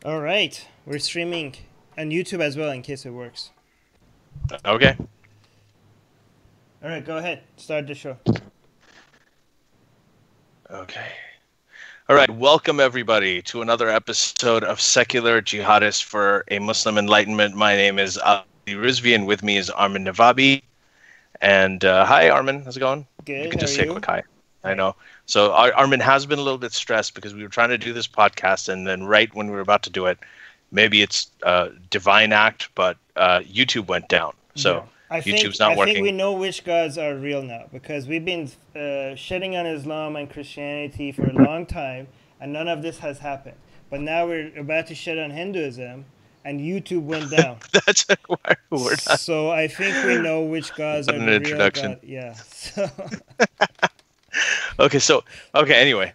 All right, we're streaming on YouTube as well in case it works. Okay. All right, go ahead. Start the show. Okay. All right. Welcome, everybody, to another episode of Secular Jihadist for a Muslim Enlightenment. My name is Ali Rizvi, and with me is Armin Navabi. And hi, Armin. How's it going? Good. You can How just are say a you? quick hi. I know. So Armin has been a little bit stressed because we were trying to do this podcast, and then right when we were about to do it, maybe it's a divine act, but YouTube went down. So YouTube's not I think we working. know which gods are real now because we've been shitting on Islam and Christianity for a long time, and none of this has happened. But now we're about to shit on Hinduism, and YouTube went down. That's why we're not. So I think we know which gods What are an the real introduction. god. Yeah. So Anyway.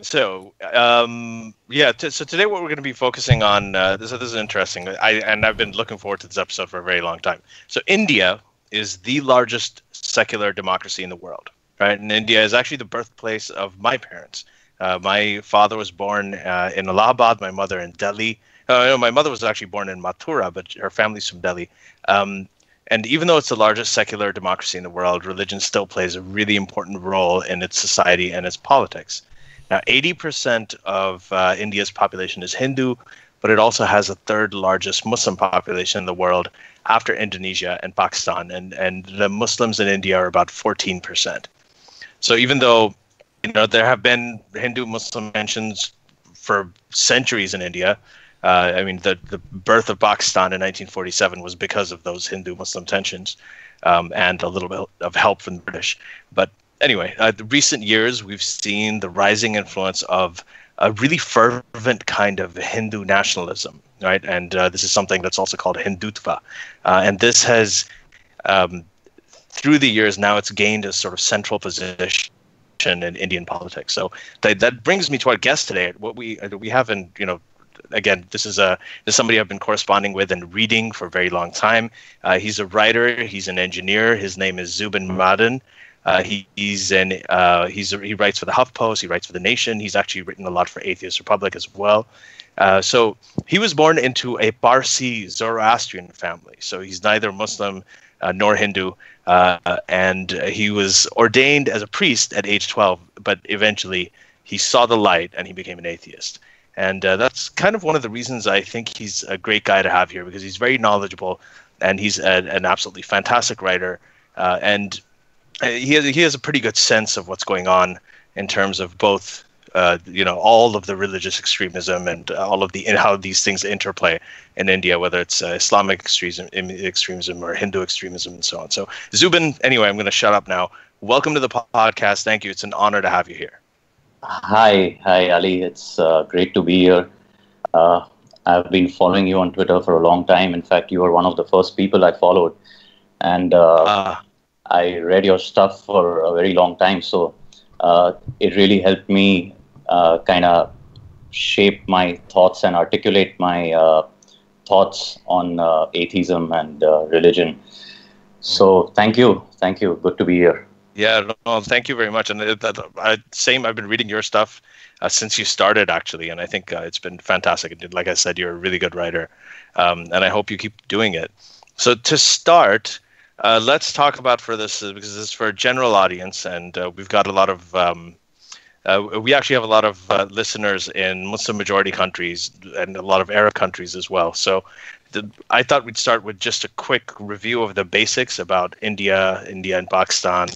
So so today what we're going to be focusing on, this is interesting. I've been looking forward to this episode for a very long time. So India is the largest secular democracy in the world, right? And India is actually the birthplace of my parents. My father was born in Allahabad, my mother in Delhi. No, my mother was actually born in Mathura, but her family's from Delhi. And even though it's the largest secular democracy in the world, religion still plays a really important role in its society and its politics. Now, 80% of India's population is Hindu, but it also has the third largest Muslim population in the world after Indonesia and Pakistan. And the Muslims in India are about 14%. So even though there have been Hindu-Muslim tensions for centuries in India, the birth of Pakistan in 1947 was because of those Hindu-Muslim tensions and a little bit of help from the British. But anyway, the recent years, we've seen the rising influence of a really fervent kind of Hindu nationalism, right? And this is something that's also called Hindutva. And this has, through the years, now it's gained a sort of central position in Indian politics. So that brings me to our guest today. What we haven't, again, this is somebody I've been corresponding with and reading for a very long time. He's a writer. He's an engineer. His name is Zubin Madon. He writes for the HuffPost. He writes for the Nation. He's actually written a lot for Atheist Republic as well. So he was born into a Parsi Zoroastrian family. So he's neither Muslim nor Hindu, and he was ordained as a priest at age 12. But eventually, he saw the light and he became an atheist. And that's kind of one of the reasons I think he's a great guy to have here, because he's very knowledgeable and he's an absolutely fantastic writer. And he has a pretty good sense of what's going on in terms of both, all of the religious extremism and all of how these things interplay in India, whether it's Islamic extremism or Hindu extremism and so on. So Zubin, anyway, I'm going to shut up now. Welcome to the podcast. Thank you. It's an honor to have you here. Hi, Ali. It's great to be here. I've been following you on Twitter for a long time. In fact, you were one of the first people I followed. And I read your stuff for a very long time, so it really helped me kind of shape my thoughts and articulate my thoughts on atheism and religion. So thank you. Good to be here. Yeah, no, thank you very much. And I've been reading your stuff since you started, actually, and I think it's been fantastic. Like I said, you're a really good writer, and I hope you keep doing it. So to start, let's talk about for this, because this is for a general audience, and we've got a lot of, we actually have a lot of listeners in Muslim majority countries and a lot of Arab countries as well. So I thought we'd start with just a quick review of the basics about India and Pakistan,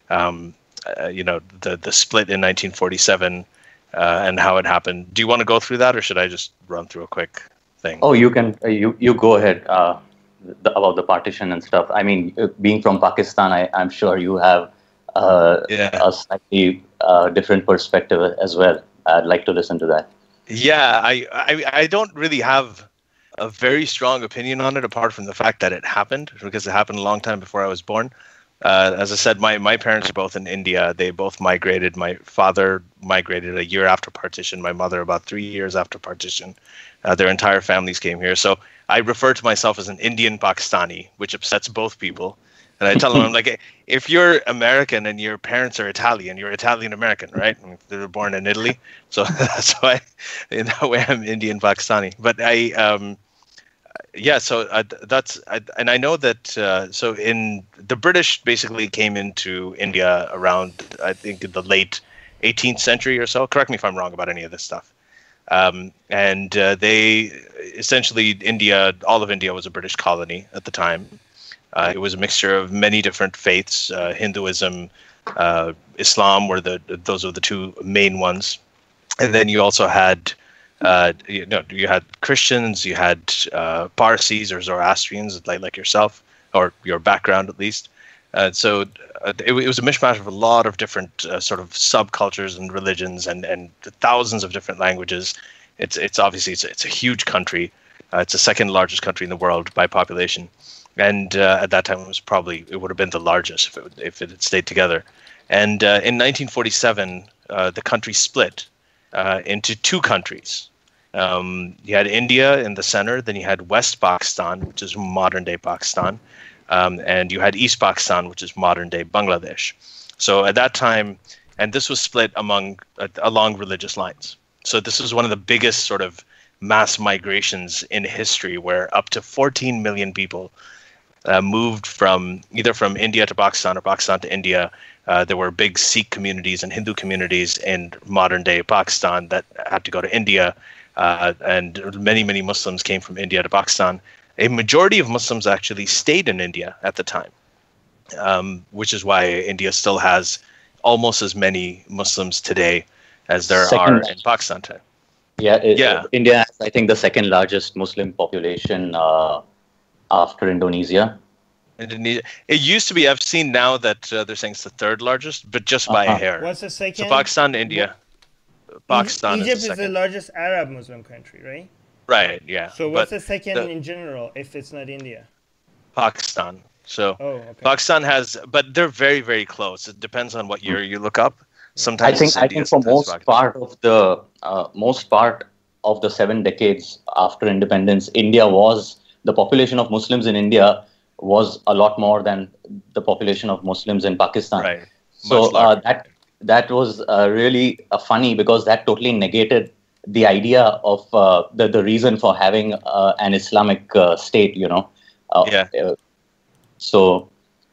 the split in 1947 and how it happened. Do you want to go through that, or should I just run through a quick thing? Oh, you can, you go ahead. About the partition and stuff. I mean, being from Pakistan, I'm sure you have a slightly different perspective as well. I'd like to listen to that. Yeah, I don't really have a very strong opinion on it, apart from the fact that it happened, because it happened a long time before I was born. As I said, my parents are both in India. They both migrated. My father migrated a year after partition. My mother about 3 years after partition. Their entire families came here. So I refer to myself as an Indian Pakistani, which upsets both people. And I tell them, I'm like, if you're American and your parents are Italian, you're Italian American, right? They were born in Italy, so that's why, in that way, I'm Indian Pakistani. But and I know that. So in the British basically came into India around, I think, the late 18th century or so. Correct me if I'm wrong about any of this stuff. And they essentially all of India was a British colony at the time. It was a mixture of many different faiths. Hinduism, Islam those were the two main ones, and then you also had you had Christians, you had Parsis or Zoroastrians like yourself, or your background at least. So it was a mishmash of a lot of different sort of subcultures and religions and thousands of different languages. It's obviously it's a huge country. It's the second largest country in the world by population, and at that time it would have been the largest if it had stayed together. And in 1947, the country split into two countries. You had India in the center, then you had West Pakistan, which is modern day Pakistan. And you had East Pakistan, which is modern-day Bangladesh. So at that time, and this was split along religious lines. So this was one of the biggest sort of mass migrations in history, where up to 14 million people moved either from India to Pakistan or Pakistan to India. There were big Sikh communities and Hindu communities in modern-day Pakistan that had to go to India, and many, many Muslims came from India to Pakistan. A majority of Muslims actually stayed in India at the time, which is why India still has almost as many Muslims today as there are in Pakistan today. India has, I think, the second largest Muslim population after Indonesia. It used to be, I've seen now that they're saying it's the third largest, but just by a hair. What's the second? So Pakistan, India. Pakistan Egypt is the largest Arab Muslim country, right? Right, yeah. So what's the second in general if it's not India? Pakistan. So okay. Pakistan has, but they're very, very close. It depends on what year you look up. Sometimes I think for most part of the 7 decades after independence, the population of Muslims in India was a lot more than the population of Muslims in Pakistan. Right. So that was really funny, because that totally negated the idea of the reason for having an Islamic state, So.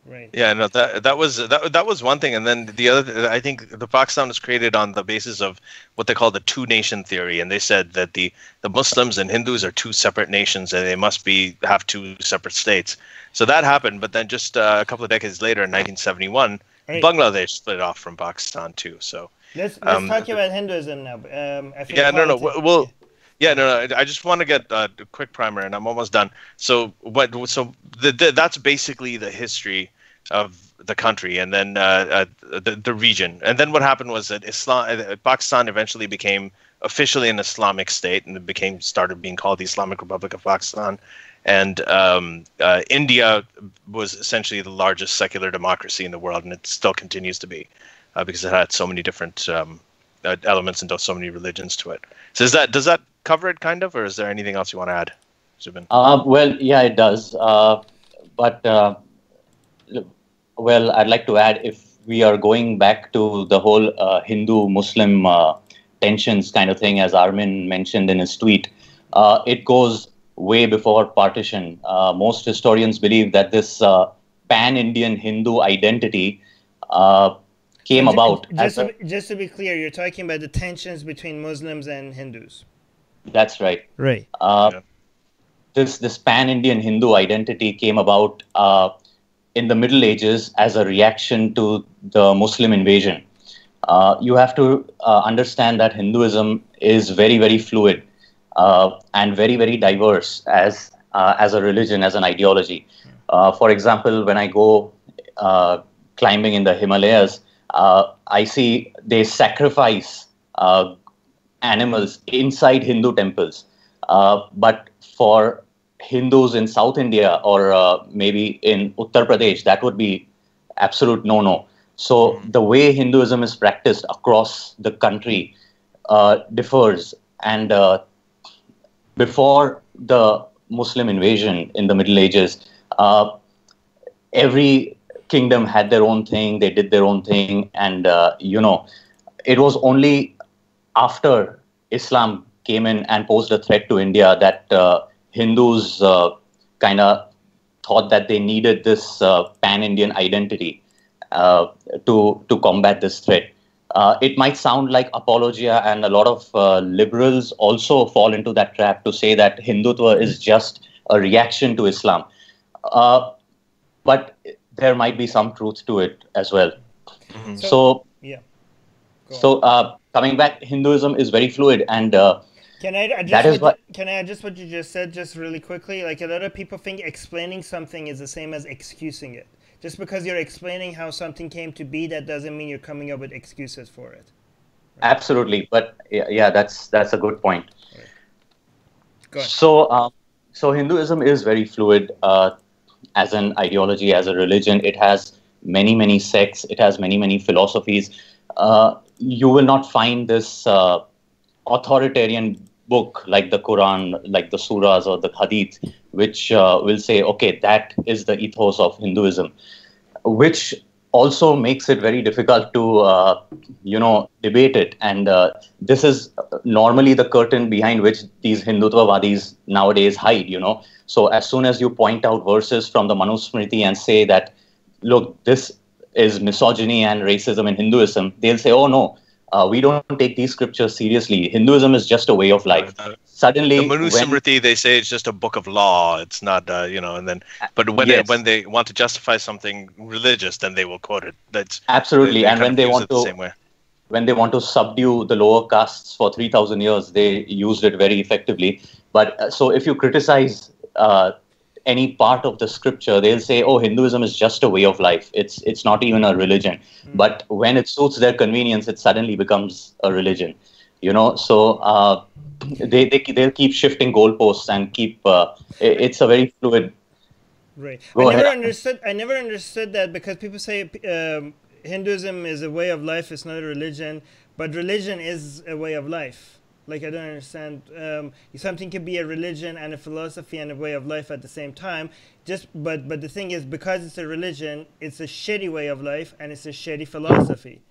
Right. Yeah, no, that was one thing, and then the other. I think the Pakistan was created on the basis of what they call the two-nation theory, and they said that the Muslims and Hindus are two separate nations, and they must have two separate states. So that happened, but then just a couple of decades later, in 1971, right, Bangladesh split off from Pakistan too. So let's talk about Hinduism now. I just want to get a quick primer, and I'm almost done. So that's basically the history of the country, and then the region. And then what happened was that Pakistan eventually became officially an Islamic state, and it started being called the Islamic Republic of Pakistan. And India was essentially the largest secular democracy in the world, and it still continues to be, because it had so many different elements and so many religions to it. So does that cover it, kind of, or is there anything else you want to add, Zubin? Well, yeah, it does. Well, I'd like to add, if we are going back to the whole Hindu-Muslim tensions kind of thing, as Armin mentioned in his tweet, it goes way before partition. Most historians believe that this pan-Indian Hindu identity came about. Just to be clear, you're talking about the tensions between Muslims and Hindus. That's right. Right. This pan-Indian Hindu identity came about in the Middle Ages as a reaction to the Muslim invasion. You have to understand that Hinduism is very, very fluid and very, very diverse as a religion, as an ideology. For example, when I go climbing in the Himalayas, I see they sacrifice animals inside Hindu temples. But for Hindus in South India or maybe in Uttar Pradesh, that would be absolute no-no. So the way Hinduism is practiced across the country differs. And before the Muslim invasion in the Middle Ages, every kingdom had their own thing, they did their own thing, and it was only after Islam came in and posed a threat to India that Hindus kind of thought that they needed this pan-Indian identity to combat this threat. It might sound like apologia, and a lot of liberals also fall into that trap to say that Hindutva is just a reaction to Islam. But there might be some truth to it as well. Mm-hmm. So coming back, Hinduism is very fluid, and can I adjust what you just said just really quickly? Like, a lot of people think explaining something is the same as excusing it. Just because you're explaining how something came to be, that doesn't mean you're coming up with excuses for it. Right? Absolutely, but yeah, that's a good point. Right. Go ahead. So Hinduism is very fluid as an ideology, as a religion. It has many sects. It has many philosophies. You will not find this authoritarian book like the Quran, like the surahs or the hadith, which will say, okay, that is the ethos of Hinduism, which also makes it very difficult to, debate it. And this is normally the curtain behind which these Hindutvavadis nowadays hide, So as soon as you point out verses from the Manusmriti and say that, look, this is misogyny and racism in Hinduism, they'll say, oh, no. We don't take these scriptures seriously. Hinduism is just a way of life. Suddenly, the Manusmriti, they say it's just a book of law. It's not, and then. But when they want to justify something religious, then they will quote it. That's absolutely. And when they want the same way. When they want to subdue the lower castes for 3,000 years, they used it very effectively. But so if you criticize any part of the scripture, they'll say, oh, Hinduism is just a way of life. It's not even a religion. But when it suits their convenience, it suddenly becomes a religion. So they'll keep shifting goalposts and keep it's a very fluid. Right. I never understood that, because people say Hinduism is a way of life, it's not a religion, but religion is a way of life. Like, I don't understand. Something can be a religion and a philosophy and a way of life at the same time. But the thing is, because it's a religion, it's a shitty way of life and it's a shitty philosophy.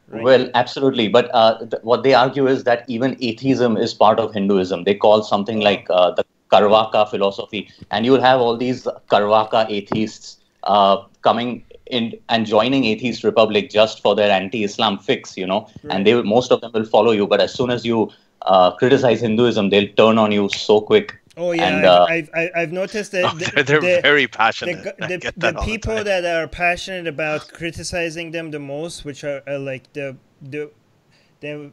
Right? Well, absolutely. But what they argue is that even atheism is part of Hinduism. They call something like the Karvaka philosophy, and you'll have all these Karvaka atheists coming in and joining Atheist Republic just for their anti-Islam fix, Right. And most of them will follow you. But as soon as you criticize Hinduism, they'll turn on you so quick. Oh yeah, and, I've noticed that they're very passionate. The people that are passionate about criticizing them the most, which are like the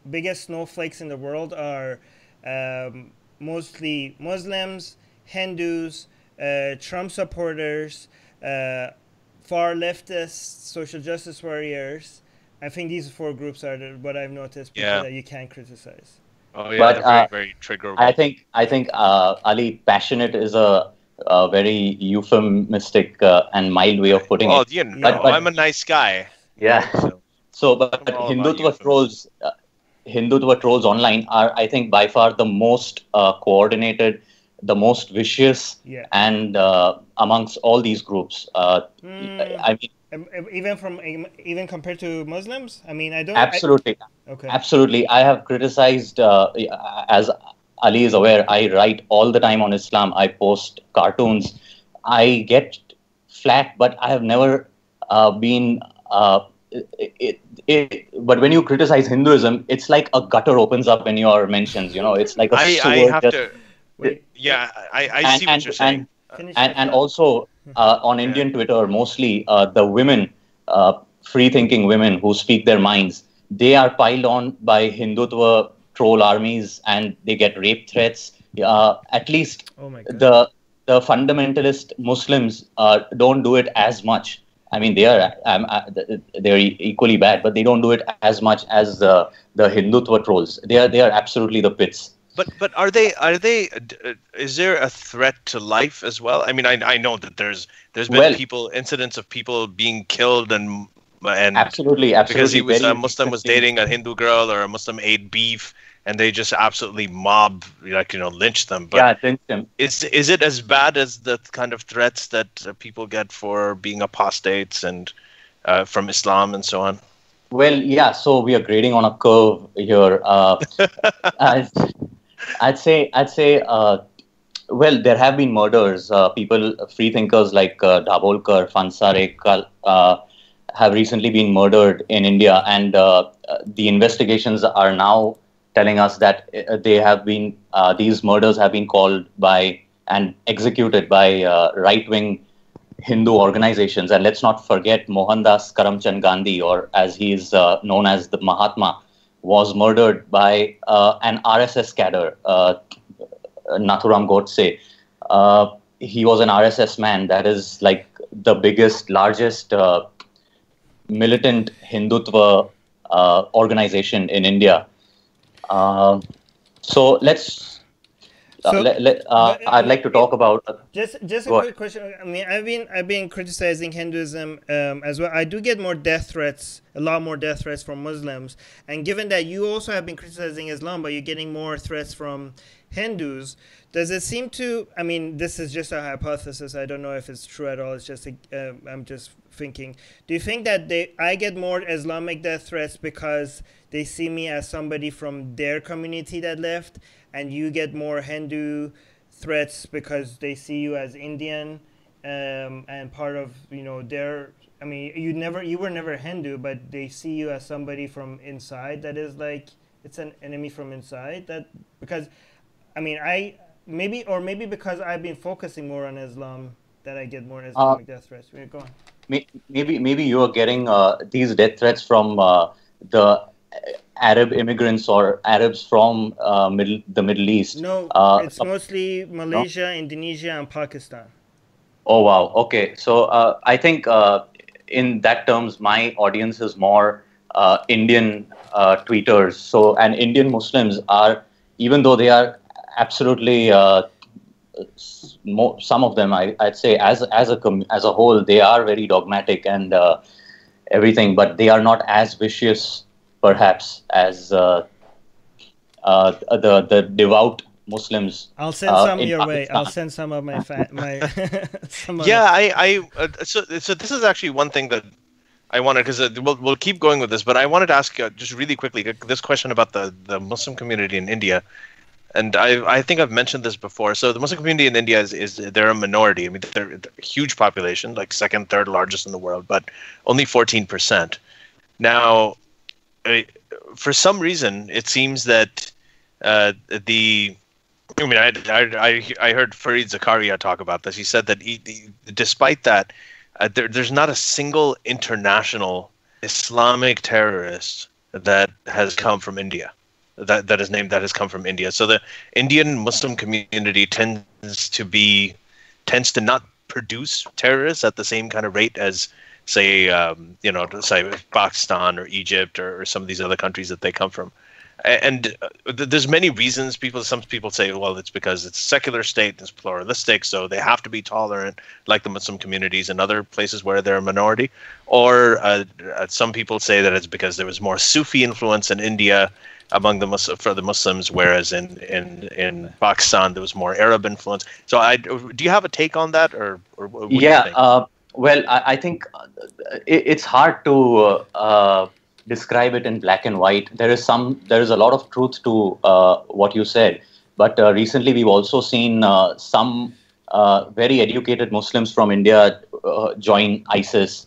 biggest snowflakes in the world, are mostly Muslims, Hindus, Trump supporters, far leftist social justice warriors. I think these four groups are what I've noticed that you can't criticize. Oh yeah, but, very triggerable. I think Ali, passionate is a very euphemistic and mild way of putting it. But I'm a nice guy. Yeah. But Hindutva trolls online are, I think, by far the most coordinated, the most vicious, and amongst all these groups. I mean, even compared to Muslims, I mean, I don't. Absolutely. Absolutely. I have criticized, as Ali is aware, I write all the time on Islam. I post cartoons. I get flack, but I have never been. But when you criticize Hinduism, it's like a gutter opens up in your mentions. It's like a sewer. I see what you're saying. And also on Indian Twitter, mostly the women, free-thinking women who speak their minds, they are piled on by Hindutva troll armies, and they get rape threats. At least the fundamentalist Muslims don't do it as much. I mean, they're equally bad, but they don't do it as much as the Hindutva trolls. They are absolutely the pits. But are they? Is there a threat to life as well? I mean, I know that there's been incidents of people being killed and absolutely because he was a Muslim was dating a Hindu girl, or a Muslim ate beef, and they just absolutely mob, lynch them. But Yeah, lynch them. Is it as bad as the kind of threats that people get for being apostates and from Islam and so on? Well, yeah. So we are grading on a curve here. I'd say. Well, there have been murders. People, free thinkers like Dabolkar, Fansare, have recently been murdered in India, and the investigations are now telling us that these murders have been called by and executed by right-wing Hindu organizations. And let's not forget Mohandas Karamchand Gandhi, or as he is known as the Mahatma, was murdered by an RSS cadre, Nathuram Godse. He was an RSS man. That is like the largest militant Hindutva organization in India. So let's. I'd like to talk about just a quick question. I mean, I've been criticizing Hinduism as well. I do get a lot more death threats from Muslims, and given that you also have been criticizing Islam, but you're getting more threats from Hindus, does it seem to? I mean, this is just a hypothesis. I don't know if it's true at all. It's just I'm just thinking. Do you think that I get more Islamic death threats because they see me as somebody from their community that left, and you get more Hindu threats because they see you as Indian and part of their? I mean, you were never Hindu, but they see you as somebody from inside that is like it's an enemy from inside. That because, I mean, maybe because I've been focusing more on Islam that I get more Islamic death threats. Go on. Maybe you are getting these death threats from the Arab immigrants or Arabs from the Middle East. No, it's mostly Malaysia, Indonesia, and Pakistan. Oh wow. Okay, so I think in that terms, my audience is more Indian tweeters. So, and Indian Muslims are, even though they are absolutely some of them, I'd say as a whole, they are very dogmatic and everything, but they are not as vicious, perhaps, as the devout Muslims. I'll send some your way. I'll send some of my some yeah, so this is actually one thing that I wanted, because we'll keep going with this, but I wanted to ask just really quickly this question about the Muslim community in India. And I think I've mentioned this before. So the Muslim community in India they're a minority. I mean, they're a huge population, like second, third largest in the world, but only 14%. Now, for some reason, it seems that I heard Fareed Zakaria talk about this. He said that despite that, there's not a single international Islamic terrorist that has come from India. That has come from India. So the Indian Muslim community tends to not produce terrorists at the same kind of rate as say Pakistan or Egypt or some of these other countries that they come from. And there's many reasons. Some people say, well, it's because it's a secular state, it's pluralistic, so they have to be tolerant, like the Muslim communities in other places where they're a minority. Or some people say that it's because there was more Sufi influence in India among the Muslims, whereas in Pakistan there was more Arab influence. So, do you have a take on that, or what do you think? Well, I think it's hard to describe it in black and white. There is a lot of truth to what you said, but recently we've also seen some very educated Muslims from India join ISIS,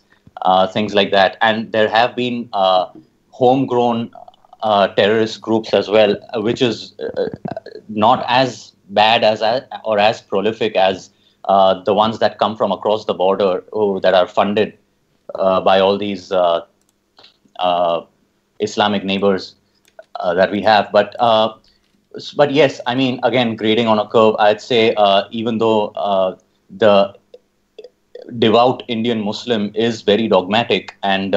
things like that, and there have been homegrown terrorist groups as well, which is not as bad or as prolific as the ones that come from across the border, that are funded by all these Islamic neighbors that we have. But yes, I mean, again, grading on a curve, I'd say even though the devout Indian Muslim is very dogmatic and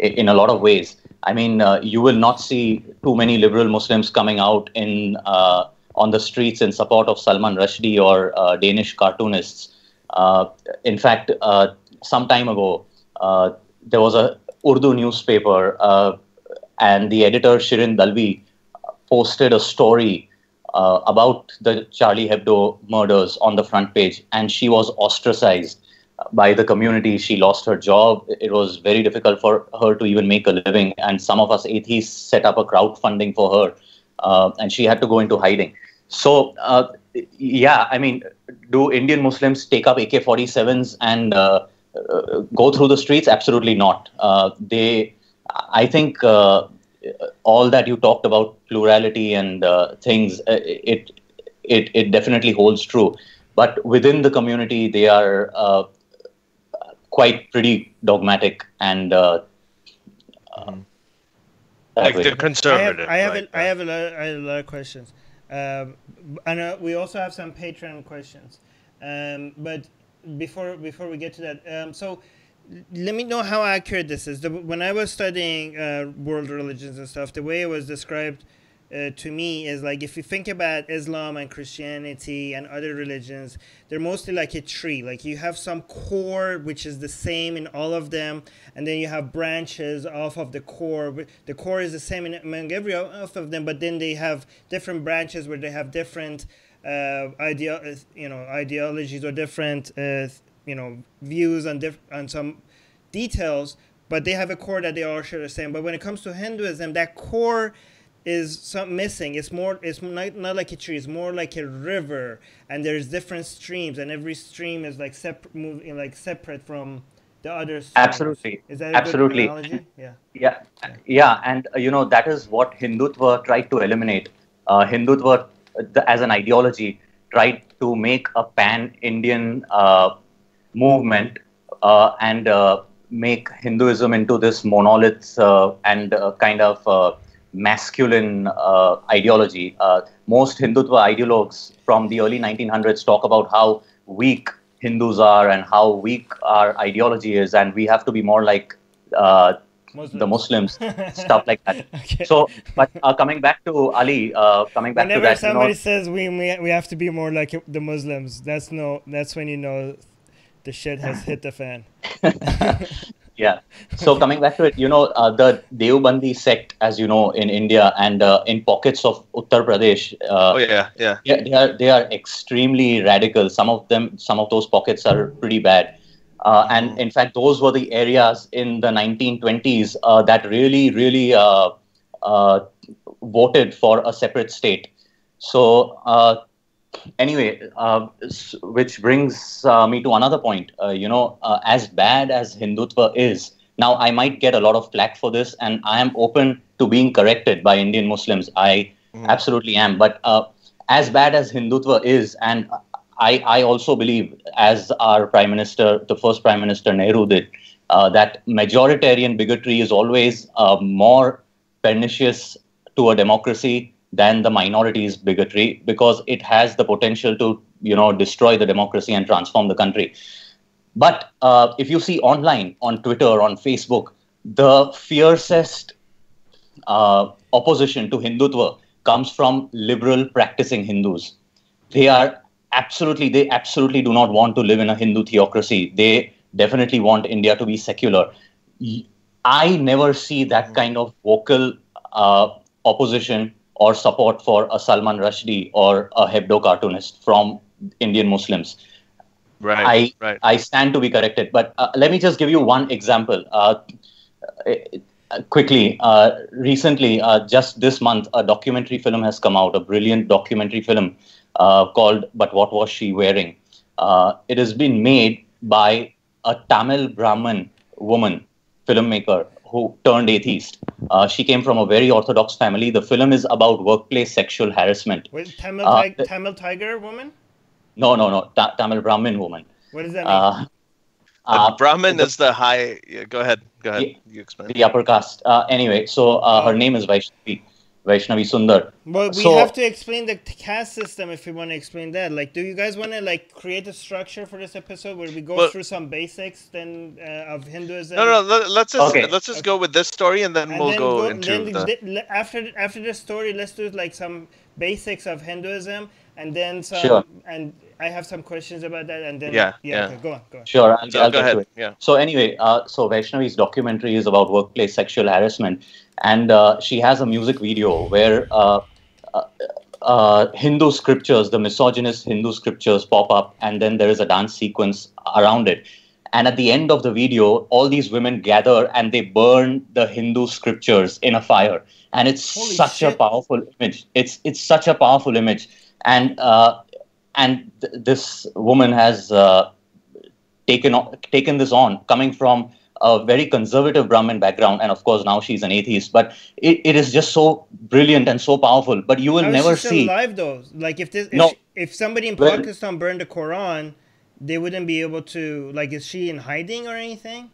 in a lot of ways, I mean, you will not see too many liberal Muslims coming out on the streets in support of Salman Rushdie or Danish cartoonists. In fact, some time ago, there was a Urdu newspaper, and the editor Shirin Dalvi posted a story about the Charlie Hebdo murders on the front page, and she was ostracized by the community. She lost her job. It was very difficult for her to even make a living. And some of us atheists set up a crowdfunding for her, and she had to go into hiding. So, yeah, I mean, do Indian Muslims take up AK-47s and go through the streets? Absolutely not. I think all that you talked about, plurality and things, it definitely holds true. But within the community, they are quite pretty dogmatic and like the conservative. I have a lot of questions. And we also have some Patreon questions. But before we get to that, so let me know how accurate this is. When I was studying world religions and stuff, the way it was described to me is like, if you think about Islam and Christianity and other religions, they're mostly like a tree. Like you have some core which is the same in all of them, and then you have branches off of the core. The core is the same among every off of them, but then they have different branches where they have different ideologies or different views on some details, but they have a core that they all share the same. But when it comes to Hinduism, that core is missing. It's not like a tree. It's more like a river, and there's different streams, and every stream is like separate from the other streams. Absolutely. Is that a absolutely good analogy? Yeah. And that is what Hindutva tried to eliminate. Hindutva, as an ideology, tried to make a pan-Indian movement and make Hinduism into this monolith and kind of masculine ideology. Most Hindutva ideologues from the early 1900s talk about how weak Hindus are and how weak our ideology is, and we have to be more like the Muslims, stuff like that. Okay. So, but coming back to Ali, whenever somebody says we have to be more like the Muslims, that's when you know the shit has hit the fan. Yeah. So coming back to it, the Deobandi sect, as you know, in India and in pockets of Uttar Pradesh. They are extremely radical. Some of those pockets are pretty bad. And in fact, those were the areas in the 1920s that really voted for a separate state. So anyway, which brings me to another point. As bad as Hindutva is, now I might get a lot of flack for this, and I am open to being corrected by Indian Muslims. I absolutely am. But as bad as Hindutva is, and I also believe, as our Prime Minister, the first Prime Minister Nehru did, that majoritarian bigotry is always more pernicious to a democracy than the minorities' bigotry, because it has the potential to, destroy the democracy and transform the country. But if you see online, on Twitter, on Facebook, the fiercest opposition to Hindutva comes from liberal practicing Hindus. They absolutely do not want to live in a Hindu theocracy. They definitely want India to be secular. I never see that kind of vocal opposition or support for a Salman Rushdie or a Hebdo cartoonist from Indian Muslims. Right. I stand to be corrected. But let me just give you one example. Quickly, recently, just this month, a documentary film has come out, a brilliant documentary film called But What Was She Wearing? It has been made by a Tamil Brahmin woman, filmmaker, who turned atheist. She came from a very orthodox family. The film is about workplace sexual harassment. Wait, Tamil Tiger woman? No. Tamil Brahmin woman. What does that mean? Brahmin is the high. Yeah, go ahead. You explain. The upper caste. Anyway, so her name is Vaishnavi Sundar. Well, we have to explain the caste system if we want to explain that. Like, do you guys want to create a structure for this episode where we go through some basics then of Hinduism? No. Let's just go with this story, and then we'll go into after this story. Let's do some basics of Hinduism, and then some. Sure. And I have some questions about that, and then okay, go on. Sure, I'll go get ahead. to it. Yeah. So anyway, so Vaishnavi's documentary is about workplace sexual harassment, and she has a music video where Hindu scriptures, the misogynist Hindu scriptures pop up, and then there is a dance sequence around it. And at the end of the video, all these women gather and they burn the Hindu scriptures in a fire. And it's such a powerful image. It's such a powerful image. And this woman has taken this on, coming from a very conservative Brahmin background, and of course now she's an atheist. But it is just so brilliant and so powerful. But you will never see alive though. Like if somebody in Pakistan burned the Quran, they wouldn't be able to. Like, is she in hiding or anything?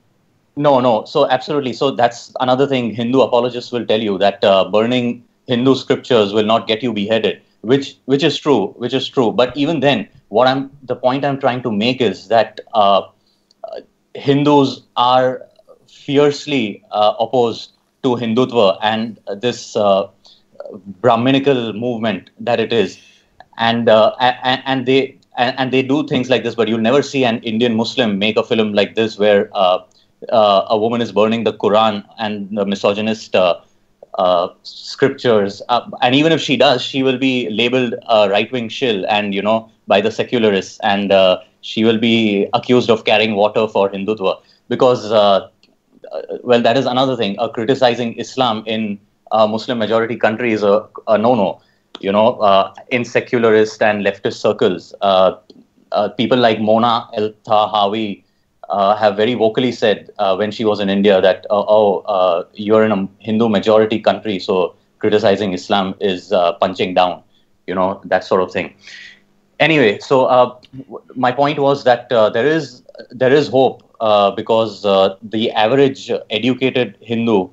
No. So absolutely. So that's another thing Hindu apologists will tell you, that burning Hindu scriptures will not get you beheaded, which is true. But even then, the point I'm trying to make is that Hindus are fiercely opposed to Hindutva and this Brahminical movement that it is, and they do things like this. But you'll never see an Indian Muslim make a film like this where a woman is burning the Quran and the misogynist scriptures. And even if she does, she will be labeled a right-wing shill, and by the secularists, and she will be accused of carrying water for Hindutva, because that is another thing. Criticizing Islam in Muslim majority countries is a no-no. In secularist and leftist circles, people like Mona El-Tahawi have very vocally said when she was in India that, you're in a Hindu majority country, so criticizing Islam is punching down, that sort of thing. Anyway, so my point was that there is hope, because the average educated Hindu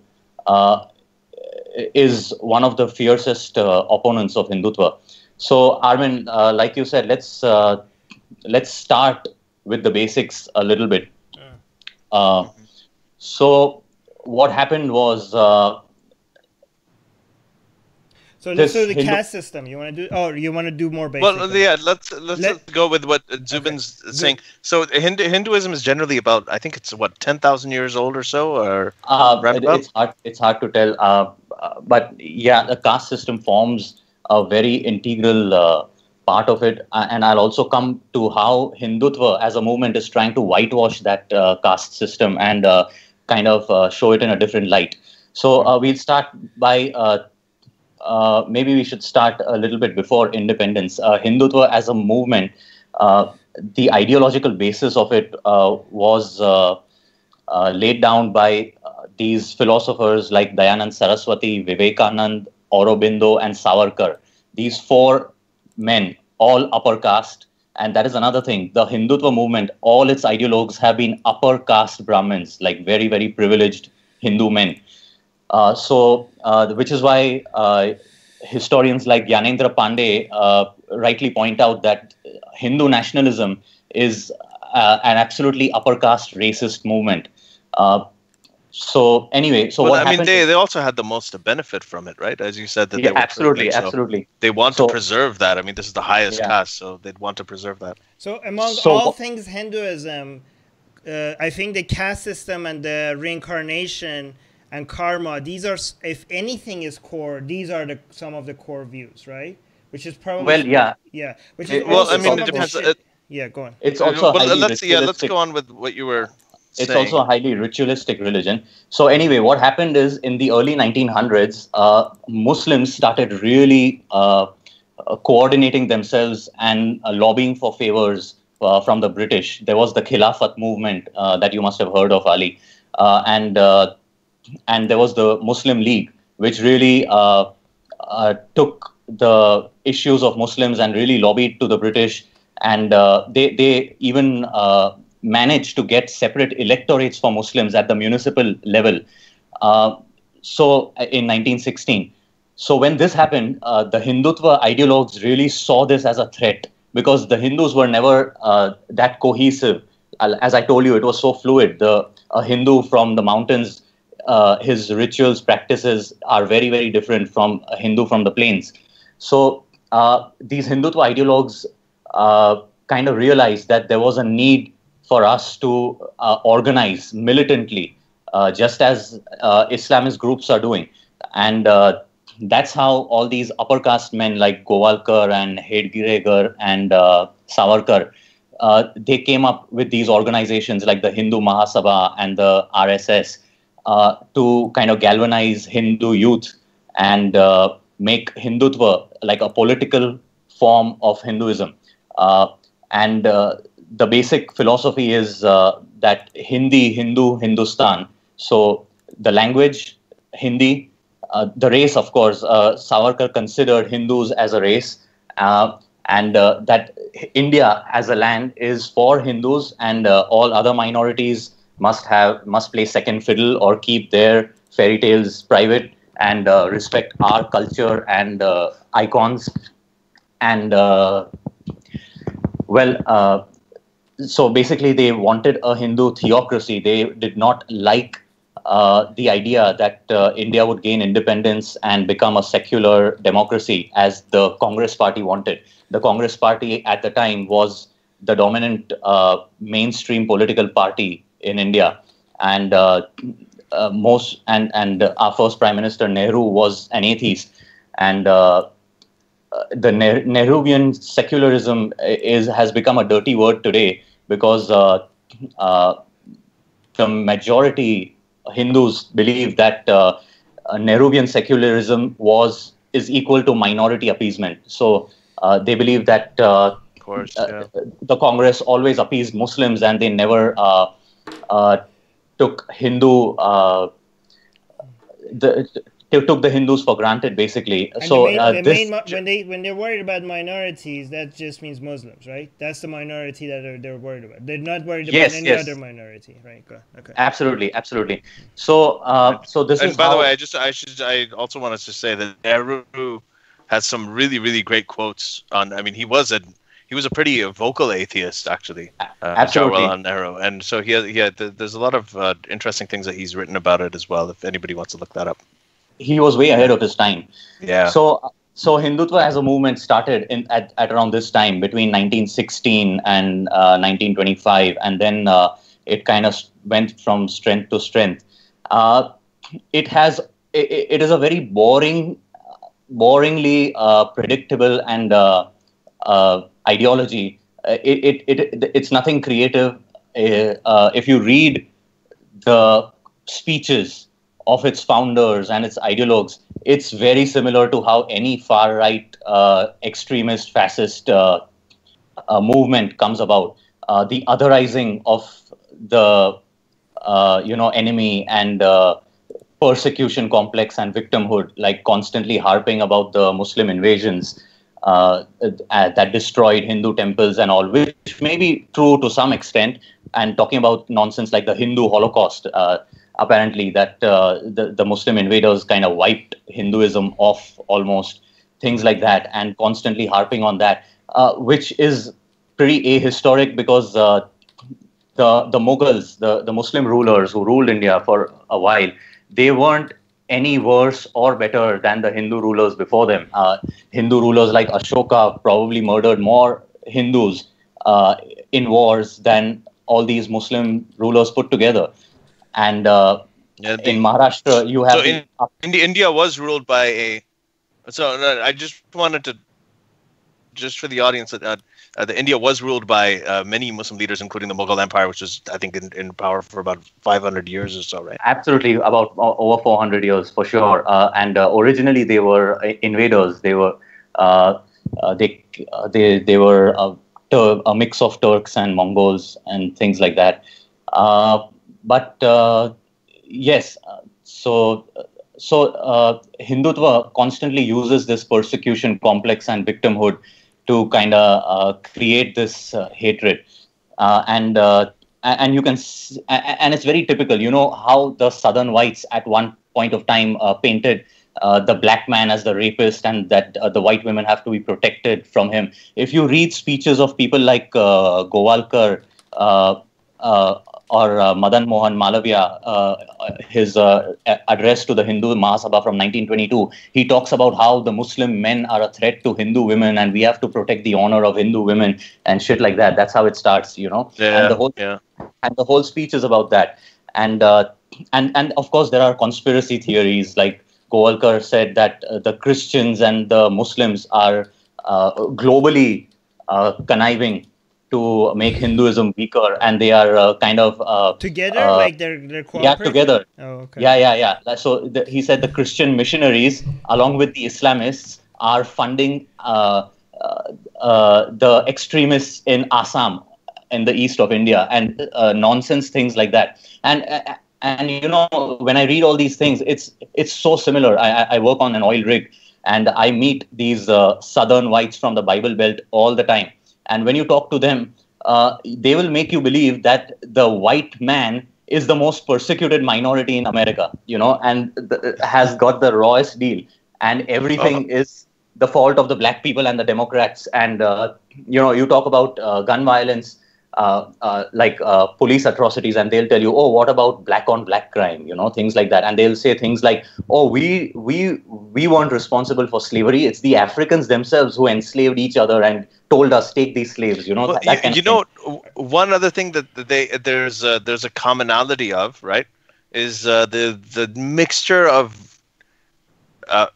is one of the fiercest opponents of Hindutva. So Armin, like you said, let's start with the basics a little bit. So what happened was so the caste system. You want to do? Oh, you want to do more basic? Well, yeah. Let's go with what Zubin's saying. So Hinduism is generally about, I think it's 10,000 years old or so, or it's hard to tell. But yeah, the caste system forms a very integral part of it, and I'll also come to how Hindutva as a movement is trying to whitewash that caste system and kind of show it in a different light. So we'll start by. Maybe we should start a little bit before independence. Hindutva as a movement, the ideological basis of it was laid down by these philosophers like Dayanand Saraswati, Vivekanand, Aurobindo, and Savarkar. These four men, all upper caste. And that is another thing. The Hindutva movement, all its ideologues have been upper caste Brahmins, like very, very privileged Hindu men. Which is why historians like Gyanendra Pandey rightly point out that Hindu nationalism is an absolutely upper caste racist movement. What happened? They also had the most to benefit from it, right? As you said, that they were absolutely. They want to preserve that. I mean, this is the highest caste, so they'd want to preserve that. So among all things Hinduism, I think the caste system and the reincarnation and karma, these are, if anything is core, these are some of the core views, right? Which is probably Which is it depends. Go on. It's also let's go on with what you were. It's also a highly ritualistic religion. So anyway, what happened is in the early 1900s, Muslims started really coordinating themselves and lobbying for favors from the British. There was the Khilafat movement that you must have heard of, Ali, and there was the Muslim League, which really took the issues of Muslims and really lobbied to the British, and they even managed to get separate electorates for Muslims at the municipal level. So in 1916. So when this happened, the Hindutva ideologues really saw this as a threat, because the Hindus were never that cohesive. As I told you, it was so fluid. A Hindu from the mountains, his rituals, practices are very, very different from a Hindu from the plains. So these Hindutva ideologues kind of realized that there was a need for us to organize militantly, just as Islamist groups are doing. And that's how all these upper caste men like Govalkar and Hedgiregar and Savarkar, they came up with these organizations like the Hindu Mahasabha and the RSS to kind of galvanize Hindu youth and make Hindutva like a political form of Hinduism. And the basic philosophy is that Hindi, Hindu, Hindustan. So the language, Hindi, the race, of course, Savarkar considered Hindus as a race, and that India as a land is for Hindus, and all other minorities must play second fiddle or keep their fairy tales private and respect our culture and icons. And so basically they wanted a Hindu theocracy. They did not like the idea that India would gain independence and become a secular democracy as the Congress party wanted. The Congress party at the time was the dominant mainstream political party in India, and our first Prime Minister Nehru was an atheist, and the Nehruvian secularism has become a dirty word today because the majority Hindus believe that Nehruvian secularism is equal to minority appeasement. So they believe that of course, yeah. The Congress always appeased Muslims, and they never took took the Hindus for granted, basically. And so when they're worried about minorities, that just means Muslims, right? That's the minority that they're worried about. They're not worried about any other minority, right? Okay. Absolutely. So this and is. By the way, I also wanted to say that Nehru has some really, really great quotes on. I mean, he was a pretty vocal atheist, actually. Absolutely. Jawaharlal Nehru, and so there's a lot of interesting things that he's written about it as well. If anybody wants to look that up. He was way ahead of his time. Yeah. So Hindutva as a movement started at around this time, between 1916 and 1925, and then it kind of went from strength to strength. It is a very boringly predictable and ideology. It's nothing creative. If you read the speeches of its founders and its ideologues, it's very similar to how any far-right extremist fascist movement comes about. The otherizing of the enemy and persecution complex and victimhood, like constantly harping about the Muslim invasions that destroyed Hindu temples and all, which may be true to some extent, and talking about nonsense like the Hindu Holocaust. Apparently, that the Muslim invaders kind of wiped Hinduism off almost, things like that, and constantly harping on that, which is pretty ahistoric because the Mughals, the Muslim rulers who ruled India for a while, they weren't any worse or better than the Hindu rulers before them. Hindu rulers like Ashoka probably murdered more Hindus in wars than all these Muslim rulers put together. And in Maharashtra, you have... So India was ruled by a... So I just wanted to... Just for the audience, that India was ruled by many Muslim leaders, including the Mughal Empire, which was, I think, in power for about 500 years or so, right? Absolutely, about over 400 years, for sure. And originally, they were invaders. They were they were a mix of Turks and Mongols and things like that. But yes, so Hindutva constantly uses this persecution complex and victimhood to kind of create this hatred, and you can, and it's very typical. You know how the Southern whites at one point of time painted the black man as the rapist, and that the white women have to be protected from him. If you read speeches of people like Govalkar or Madan Mohan Malaviya, his address to the Hindu Mahasabha from 1922, he talks about how the Muslim men are a threat to Hindu women and we have to protect the honor of Hindu women and shit like that. That's how it starts, you know. Yeah, and the whole speech is about that. And of course, there are conspiracy theories like Goalkar said that the Christians and the Muslims are globally conniving to make Hinduism weaker, and they are kind of together, like they're cooperating. Yeah, together. Oh, okay. Yeah. So he said the Christian missionaries, along with the Islamists, are funding the extremists in Assam, in the east of India, and nonsense things like that. And you know, when I read all these things, it's so similar. I work on an oil rig, and I meet these southern whites from the Bible Belt all the time. And when you talk to them, they will make you believe that the white man is the most persecuted minority in America, you know, and has got the rawest deal. And everything is the fault of the black people and the Democrats. And, you know, you talk about gun violence, like police atrocities, and they'll tell you, oh, what about black on black crime, you know, things like that. And they'll say things like, oh, we weren't responsible for slavery. It's the Africans themselves who enslaved each other and told us, take these slaves, you know. Well, that kind you of know, thing. one other thing that there's a commonality of, right, is the mixture of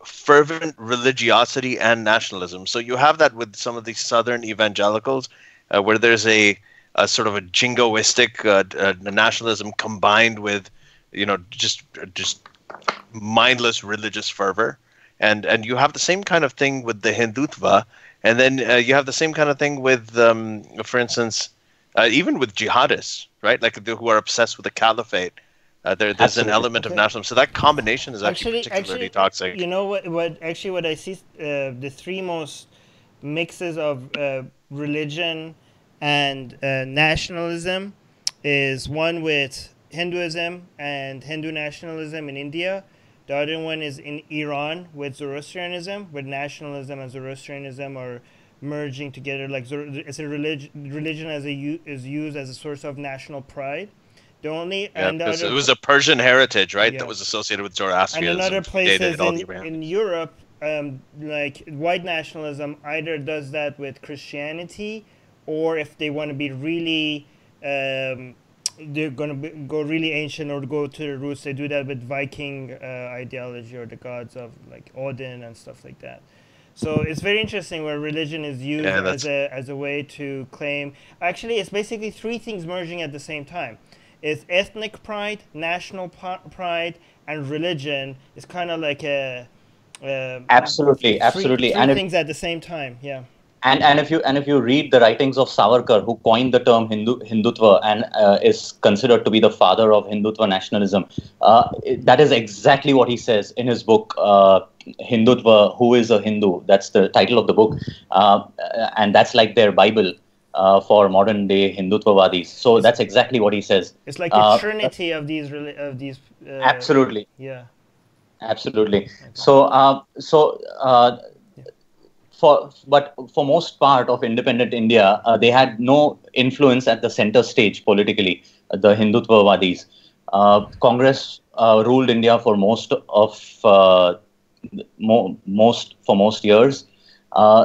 fervent religiosity and nationalism. So you have that with some of these southern evangelicals, where there's a sort of a jingoistic nationalism combined with, you know, just mindless religious fervor, and you have the same kind of thing with the Hindutva, and then you have the same kind of thing with, for instance, even with jihadists, right? Like who are obsessed with the caliphate. There's Absolutely. an element of nationalism. So that combination is actually particularly toxic. You know what I see, the three most mixes of religion and nationalism is one with Hinduism and Hindu nationalism in India. The other one is in Iran with Zoroastrianism, where nationalism and Zoroastrianism are merging together. Like it's a religion is used as a source of national pride. The only it was a Persian heritage, right? Yeah. That was associated with Zoroastrianism. And in other places in in Europe, like white nationalism either does that with Christianity, or if they want to be really, they're going to go really ancient or go to the roots, they do that with Viking ideology or the gods of like Odin and stuff like that. So it's very interesting where religion is used as a way to claim. Actually, it's basically three things merging at the same time. It's ethnic pride, national pride, and religion. It's kind of like a absolutely. Three things at the same time. Yeah. And if you read the writings of Savarkar, who coined the term Hindutva and is considered to be the father of Hindutva nationalism, that is exactly what he says in his book Hindutva, Who is a Hindu? That's the title of the book, and that's like their Bible for modern day Hindutvavadis. So that's exactly what he says. It's like the trinity of these. Absolutely. Yeah. Absolutely. So but for most part of independent India, they had no influence at the center stage politically, the Hindutvavadis. Congress ruled India for most years.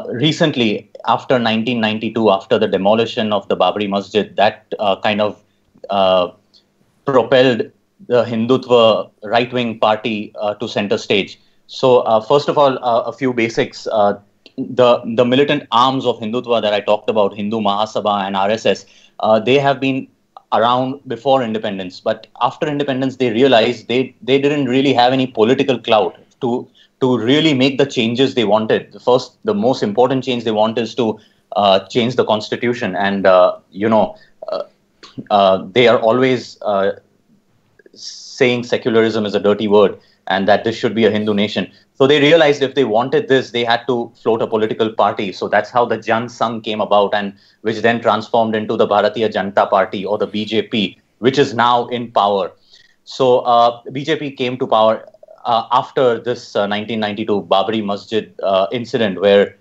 Recently, after 1992, after the demolition of the Babri Masjid, that kind of propelled the Hindutva right-wing party to center stage. So first of all, a few basics. The militant arms of Hindutva that I talked about, Hindu Mahasabha and RSS, they have been around before independence. But after independence, they realized they didn't really have any political clout to really make the changes they wanted. The most important change they want is to change the constitution. And, they are always saying secularism is a dirty word and that this should be a Hindu nation. So they realized if they wanted this, they had to float a political party. So that's how the Jan Sangh came about, and which then transformed into the Bharatiya Janata Party, or the BJP, which is now in power. So BJP came to power after this 1992 Babri Masjid incident, where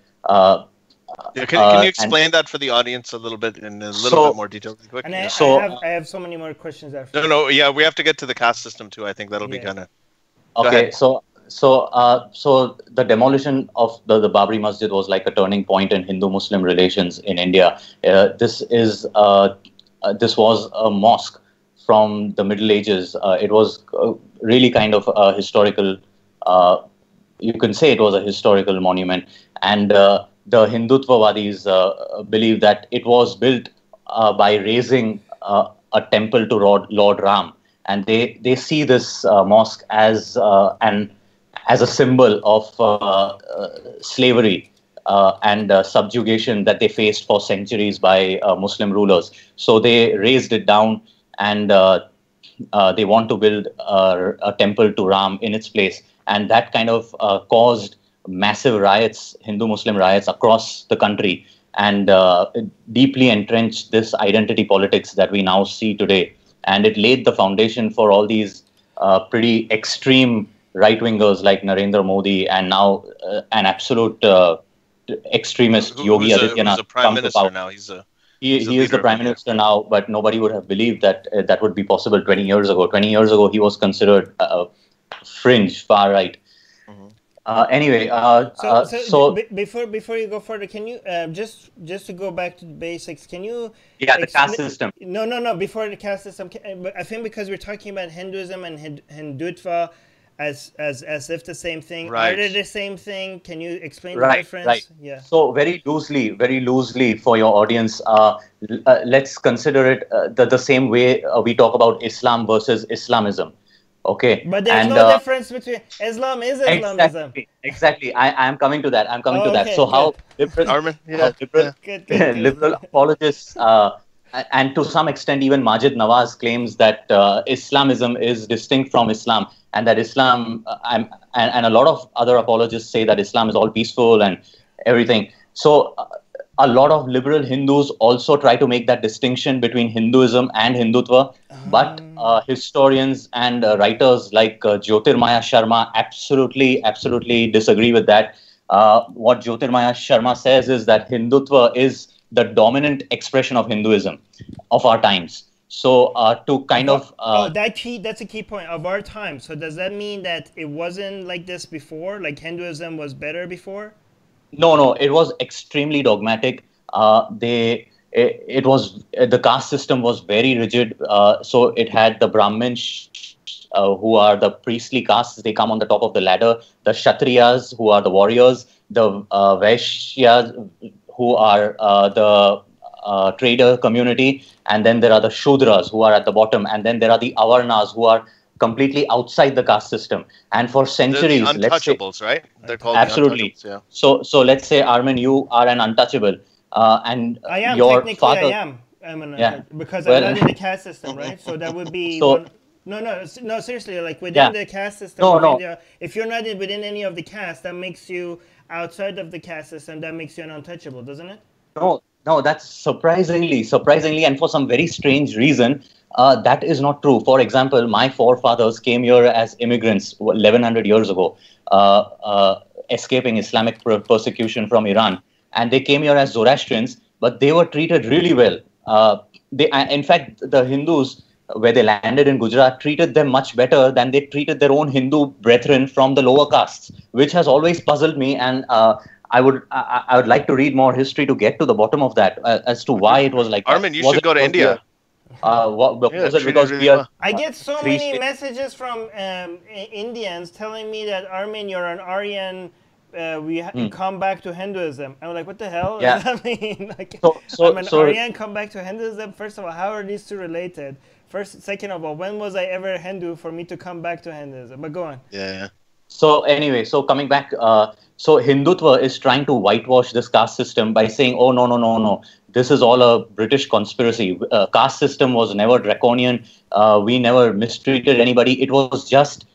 can you explain that for the audience a little bit in a little bit more detail? Quick? And I have so many more questions after. No, yeah, we have to get to the caste system too. I think that'll be kind of. Okay, so the demolition of the Babri Masjid was like a turning point in Hindu-Muslim relations in India. This was a mosque from the Middle Ages. It was really kind of a historical you can say it was a historical monument. And the Hindutva-wadis believe that it was built by raising a temple to Lord Ram. And they see this mosque as a symbol of slavery and subjugation that they faced for centuries by Muslim rulers. So they raised it down, and they want to build a temple to Ram in its place. And that kind of caused massive riots, Hindu-Muslim riots across the country, and deeply entrenched this identity politics that we now see today. And it laid the foundation for all these pretty extreme right-wingers like Narendra Modi, and now an absolute extremist Yogi Adityanath. Who's the prime minister now? He is the prime minister now, but nobody would have believed that that would be possible 20 years ago. 20 years ago, he was considered fringe, far right. Anyway, so before you go further, can you just to go back to the basics? Can you? Yeah, the caste system. No. Before the caste system, I think because we're talking about Hinduism and Hindutva as if the same thing. Right. Are they the same thing? Can you explain the difference? Right. Yeah. So very loosely for your audience, let's consider it the same way we talk about Islam versus Islamism. Okay. But there's no difference between Islam is Islamism. Exactly. I am coming to that. To that. So how liberal apologists and to some extent even Majid Nawaz claims that Islamism is distinct from Islam, and that Islam and a lot of other apologists say that Islam is all peaceful and everything. So a lot of liberal Hindus also try to make that distinction between Hinduism and Hindutva, but historians and writers like Jyotirmaya Sharma absolutely disagree with that. What Jyotirmaya Sharma says is that Hindutva is the dominant expression of Hinduism of our times. So to kind of that's a key point of our time. So does that mean that it wasn't like this before? Like Hinduism was better before? No, it was extremely dogmatic. It was the caste system was very rigid. So it had the Brahmins, who are the priestly castes. They come on the top of the ladder. The Kshatriyas, who are the warriors. The Vaishyas, who are the trader community. And then there are the Shudras, who are at the bottom. And then there are the Avarnas, who are completely outside the caste system. And for centuries, the untouchables, right? They're called absolutely. The untouchables, yeah. So let's say, Armin, you are an untouchable, and I am your technically father. I am. Because I'm not in the caste system, right? So that would be no. Seriously, like within the caste system. If you're not within any of the caste, that makes you outside of the caste system. That makes you an untouchable, doesn't it? No, that's surprisingly, and for some very strange reason, that is not true. For example, my forefathers came here as immigrants 1100 years ago, escaping Islamic persecution from Iran. And they came here as Zoroastrians, but they were treated really well. In fact, the Hindus, where they landed in Gujarat, treated them much better than they treated their own Hindu brethren from the lower castes, which has always puzzled me. And I would like to read more history to get to the bottom of that, as to why it was like that. Armin, you should go to India. Was it because we are? I get so many messages from Indians telling me that, Armin, you're an Aryan. Come back to Hinduism. I'm like, what the hell does that mean? Like, I'm an Aryan, come back to Hinduism. First of all, how are these two related? Second of all, when was I ever a Hindu for me to come back to Hinduism? But go on. Yeah. So anyway, coming back, so Hindutva is trying to whitewash this caste system by saying, oh, no. This is all a British conspiracy. Caste system was never draconian. We never mistreated anybody. It was just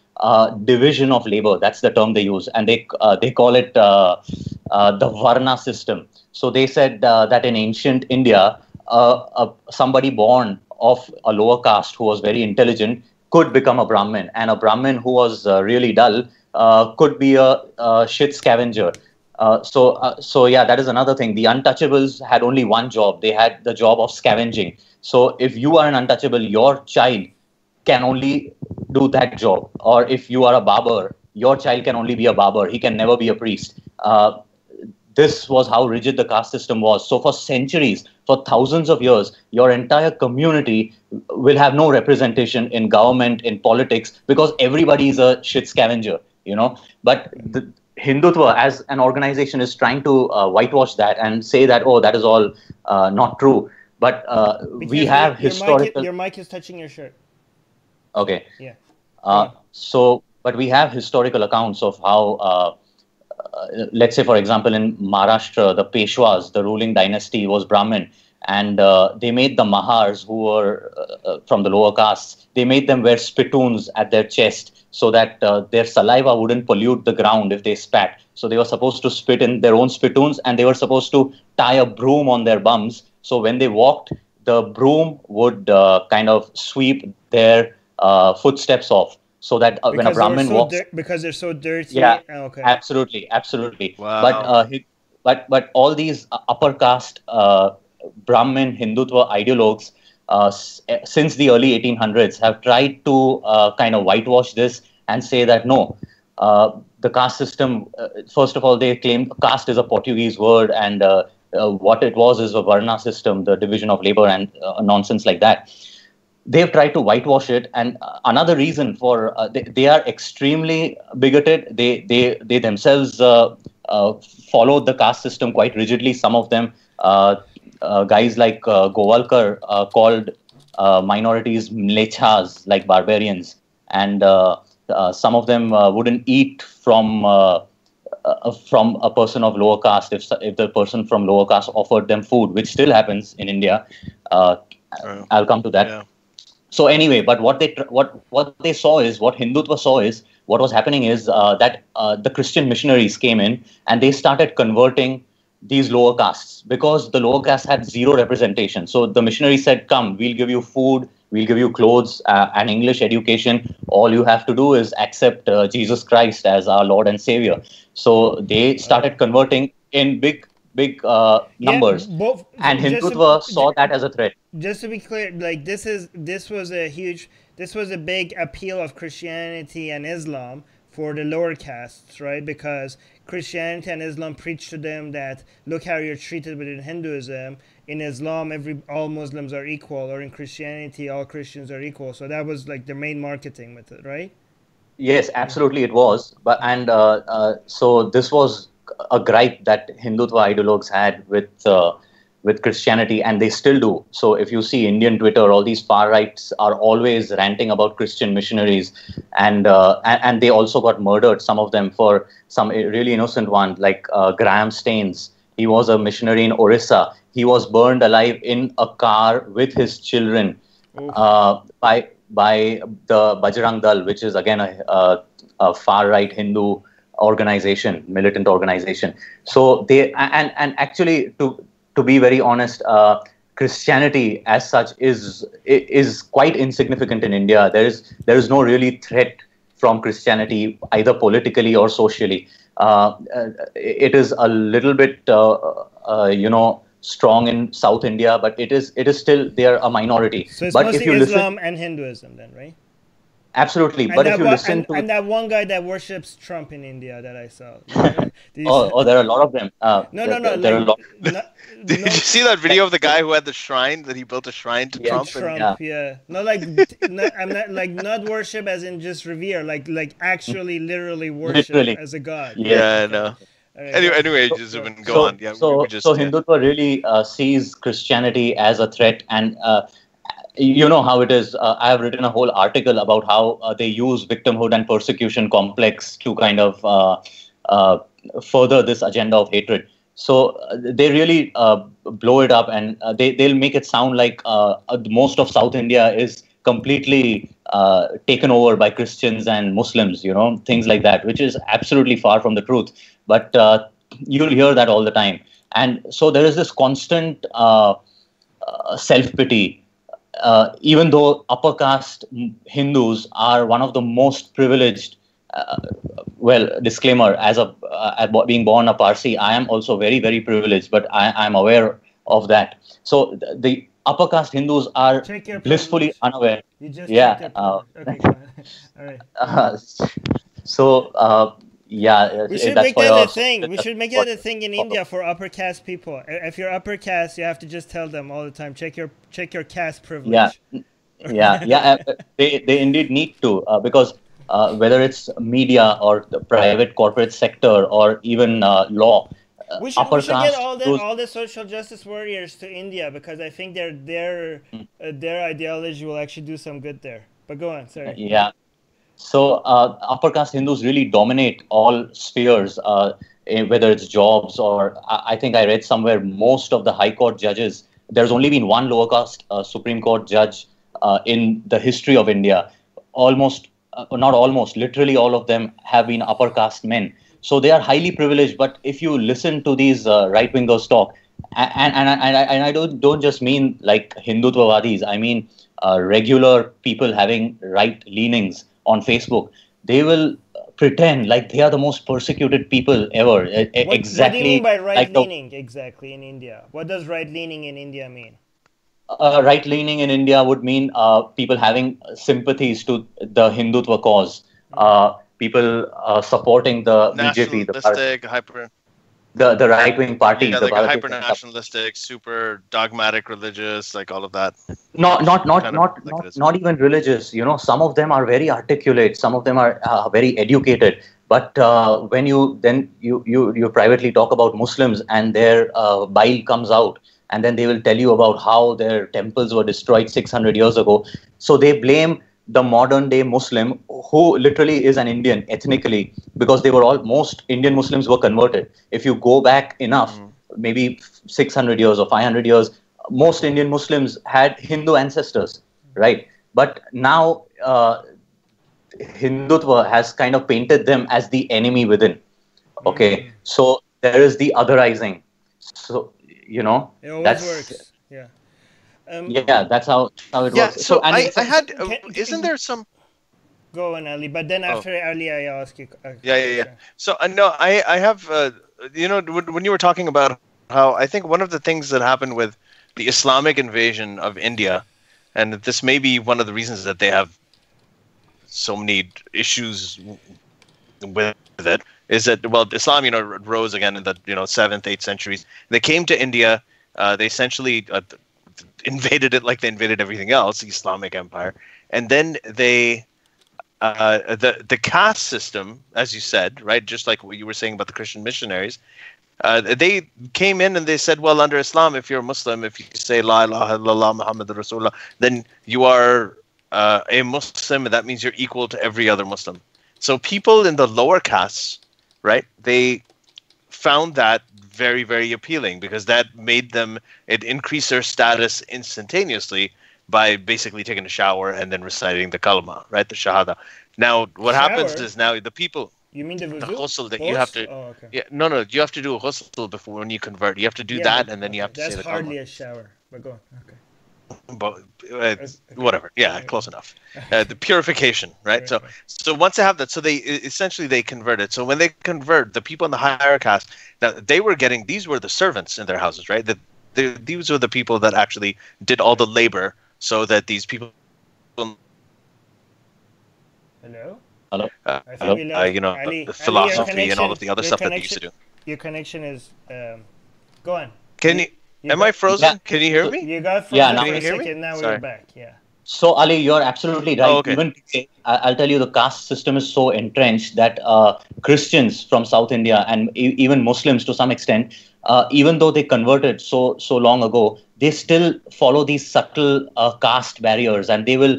division of labor. That's the term they use. And they call it the Varna system. So they said that in ancient India, somebody born of a lower caste who was very intelligent could become a Brahmin. And a Brahmin who was really dull could be a shit scavenger. So that is another thing. The untouchables had only one job. They had the job of scavenging. So if you are an untouchable, your child can only do that job. Or if you are a barber, your child can only be a barber. He can never be a priest. This was how rigid the caste system was. So for centuries, for thousands of years, your entire community will have no representation in government, in politics, because everybody is a shit scavenger. But the Hindutva as an organization is trying to whitewash that and say that, oh, that is all not true. But we have historical... Your mic is touching your shirt. Okay. Yeah. But we have historical accounts of how, let's say, for example, in Maharashtra, the Peshwas, the ruling dynasty, was Brahmin. And they made the Mahars, who were from the lower castes, they made them wear spittoons at their chest so that their saliva wouldn't pollute the ground if they spat. So they were supposed to spit in their own spittoons, and they were supposed to tie a broom on their bums. So when they walked, the broom would kind of sweep their footsteps off. So that when a Brahmin walks... because they're so dirty? Yeah, okay. Absolutely. Wow. But all these upper caste Brahmin Hindutva ideologues since the early 1800s have tried to kind of whitewash this and say that no, the caste system, first of all, they claim caste is a Portuguese word, and what it was is a Varna system, the division of labor, and nonsense like that. They've tried to whitewash it, and another reason for they are extremely bigoted. They themselves followed the caste system quite rigidly. Some of them, guys like Govalkar, called minorities mlechas, like barbarians, and some of them wouldn't eat from a person of lower caste if the person from lower caste offered them food, which still happens in India. I'll come to that. Yeah. So anyway, but what they saw is, what Hindutva saw is, what was happening is that the Christian missionaries came in and they started converting these lower castes, because the lower castes had zero representation. So the missionaries said, come, we'll give you food, we'll give you clothes, and English education. All you have to do is accept Jesus Christ as our Lord and Savior. So they started converting in big numbers. And Hindutva saw that as a threat. Just to be clear, like this was a big appeal of Christianity and Islam for the lower castes, right? Because Christianity and Islam preach to them that look how you're treated within Hinduism. In Islam, all Muslims are equal, or in Christianity, all Christians are equal. So that was like their main marketing method, right? Yes, absolutely, it was. So this was a gripe that Hindutva ideologues had with Christianity, and they still do. So if you see Indian Twitter, all these far rights are always ranting about Christian missionaries, and they also got murdered, some of them, for some really innocent one, like Graham Staines. He was a missionary in Orissa. He was burned alive in a car with his children by the Bajrang Dal, which is again a far right Hindu organization, militant organization. So they and actually to be very honest, Christianity as such is quite insignificant in India. There is no really threat from Christianity, either politically or socially. It is a little bit strong in South India, but it is still, they are a minority. So it's mostly Islam and Hinduism then, right? Absolutely, and but if you listen to... And that one guy that worships Trump in India that I saw. There are a lot of them. No. Did you see that video of the guy who had the shrine, that he built a shrine to Trump? Not worship as in just revere, like actually literally worship as a god. Yeah, no. Anyway, Zubin, go on. Yeah, so Hindutva really sees Christianity as a threat, and you know how it is. I have written a whole article about how they use victimhood and persecution complex to kind of further this agenda of hatred. So they really blow it up, and they'll make it sound like most of South India is completely taken over by Christians and Muslims, things like that, which is absolutely far from the truth. But you'll hear that all the time. And so there is this constant self-pity. Even though upper caste Hindus are one of the most privileged, disclaimer, as being born a Parsi, I am also very, very privileged, but I'm aware of that. So the upper caste Hindus are blissfully unaware. You just okay, go ahead. All right. We should make that a thing. We should make that a thing in India for upper caste people. If you're upper caste, you have to just tell them all the time, check your caste privilege. They indeed need to, because whether it's media or the private corporate sector or even law. We should get all Hindus, all the social justice warriors to India, because I think their ideology will actually do some good there. But go on, sorry. Yeah. So upper caste Hindus really dominate all spheres, whether it's jobs or I think I read somewhere most of the High Court judges. There's only been one lower caste Supreme Court judge in the history of India. Not almost, literally all of them have been upper caste men. So they are highly privileged. But if you listen to these right-wingers talk, and I don't just mean like Hindutvavadis, I mean regular people having right leanings on Facebook, they will pretend like they are the most persecuted people ever. What do you mean by right-leaning exactly in India? What does right-leaning in India mean? Right-leaning in India would mean people having sympathies to the Hindutva cause, people supporting the BJP, the right-wing party, like a hyper-nationalistic, super dogmatic, religious, like all of that. Not even religious. You know, some of them are very articulate, some of them are very educated. But when you privately talk about Muslims and their bile comes out, and then they will tell you about how their temples were destroyed 600 years ago. So they blame the modern day Muslim, who literally is an Indian ethnically, because most Indian Muslims were converted. If you go back enough, maybe 600 years or 500 years, most Indian Muslims had Hindu ancestors, right? But now Hindutva has kind of painted them as the enemy within. Okay, so there is the otherizing. So, you know, it always works. Yeah. That's how it works. So isn't there some... Go on, Ali. But then after Ali, I ask you. Yeah. So no, I have, when you were talking about how I think one of the things that happened with the Islamic invasion of India, and this may be one of the reasons that they have so many issues with it, is that, well, Islam, rose again in the 7th, 8th centuries. They came to India. They essentially invaded it like they invaded everything else, the Islamic Empire, and then they the caste system, as you said, right, just like what you were saying about the Christian missionaries, they came in and they said, well, under Islam, if you're a Muslim, if you say La ilaha illallah Muhammadur Rasulullah, then you are a Muslim, and that means you're equal to every other Muslim. So people in the lower castes, right, they found that very, very appealing, because that it increased their status instantaneously by basically taking a shower and then reciting the kalma, right, the shahada. Now, what happens is now the people... You mean the ghusl that you have to... Oh, okay. Yeah, no, you have to do a ghusl before when you convert. You have to do that, and then you have to say the kalma. That's hardly a shower, but go on. Okay. But whatever, close enough. The purification, right? So once they have that, so they converted. So when they convert, the people in the higher caste, now these were the servants in their houses, right? These were the people that actually did all the labor, so that these people. Hello. The philosophy and all of the other stuff that they used to do. Your connection is. Go on. Can you? Am I frozen? Yeah. Can you hear me? You got frozen for a second. Now we're back. Yeah. So, Ali, you're absolutely right. Okay. Even today, I'll tell you, the caste system is so entrenched that Christians from South India and even Muslims to some extent, even though they converted so long ago, they still follow these subtle caste barriers, and they will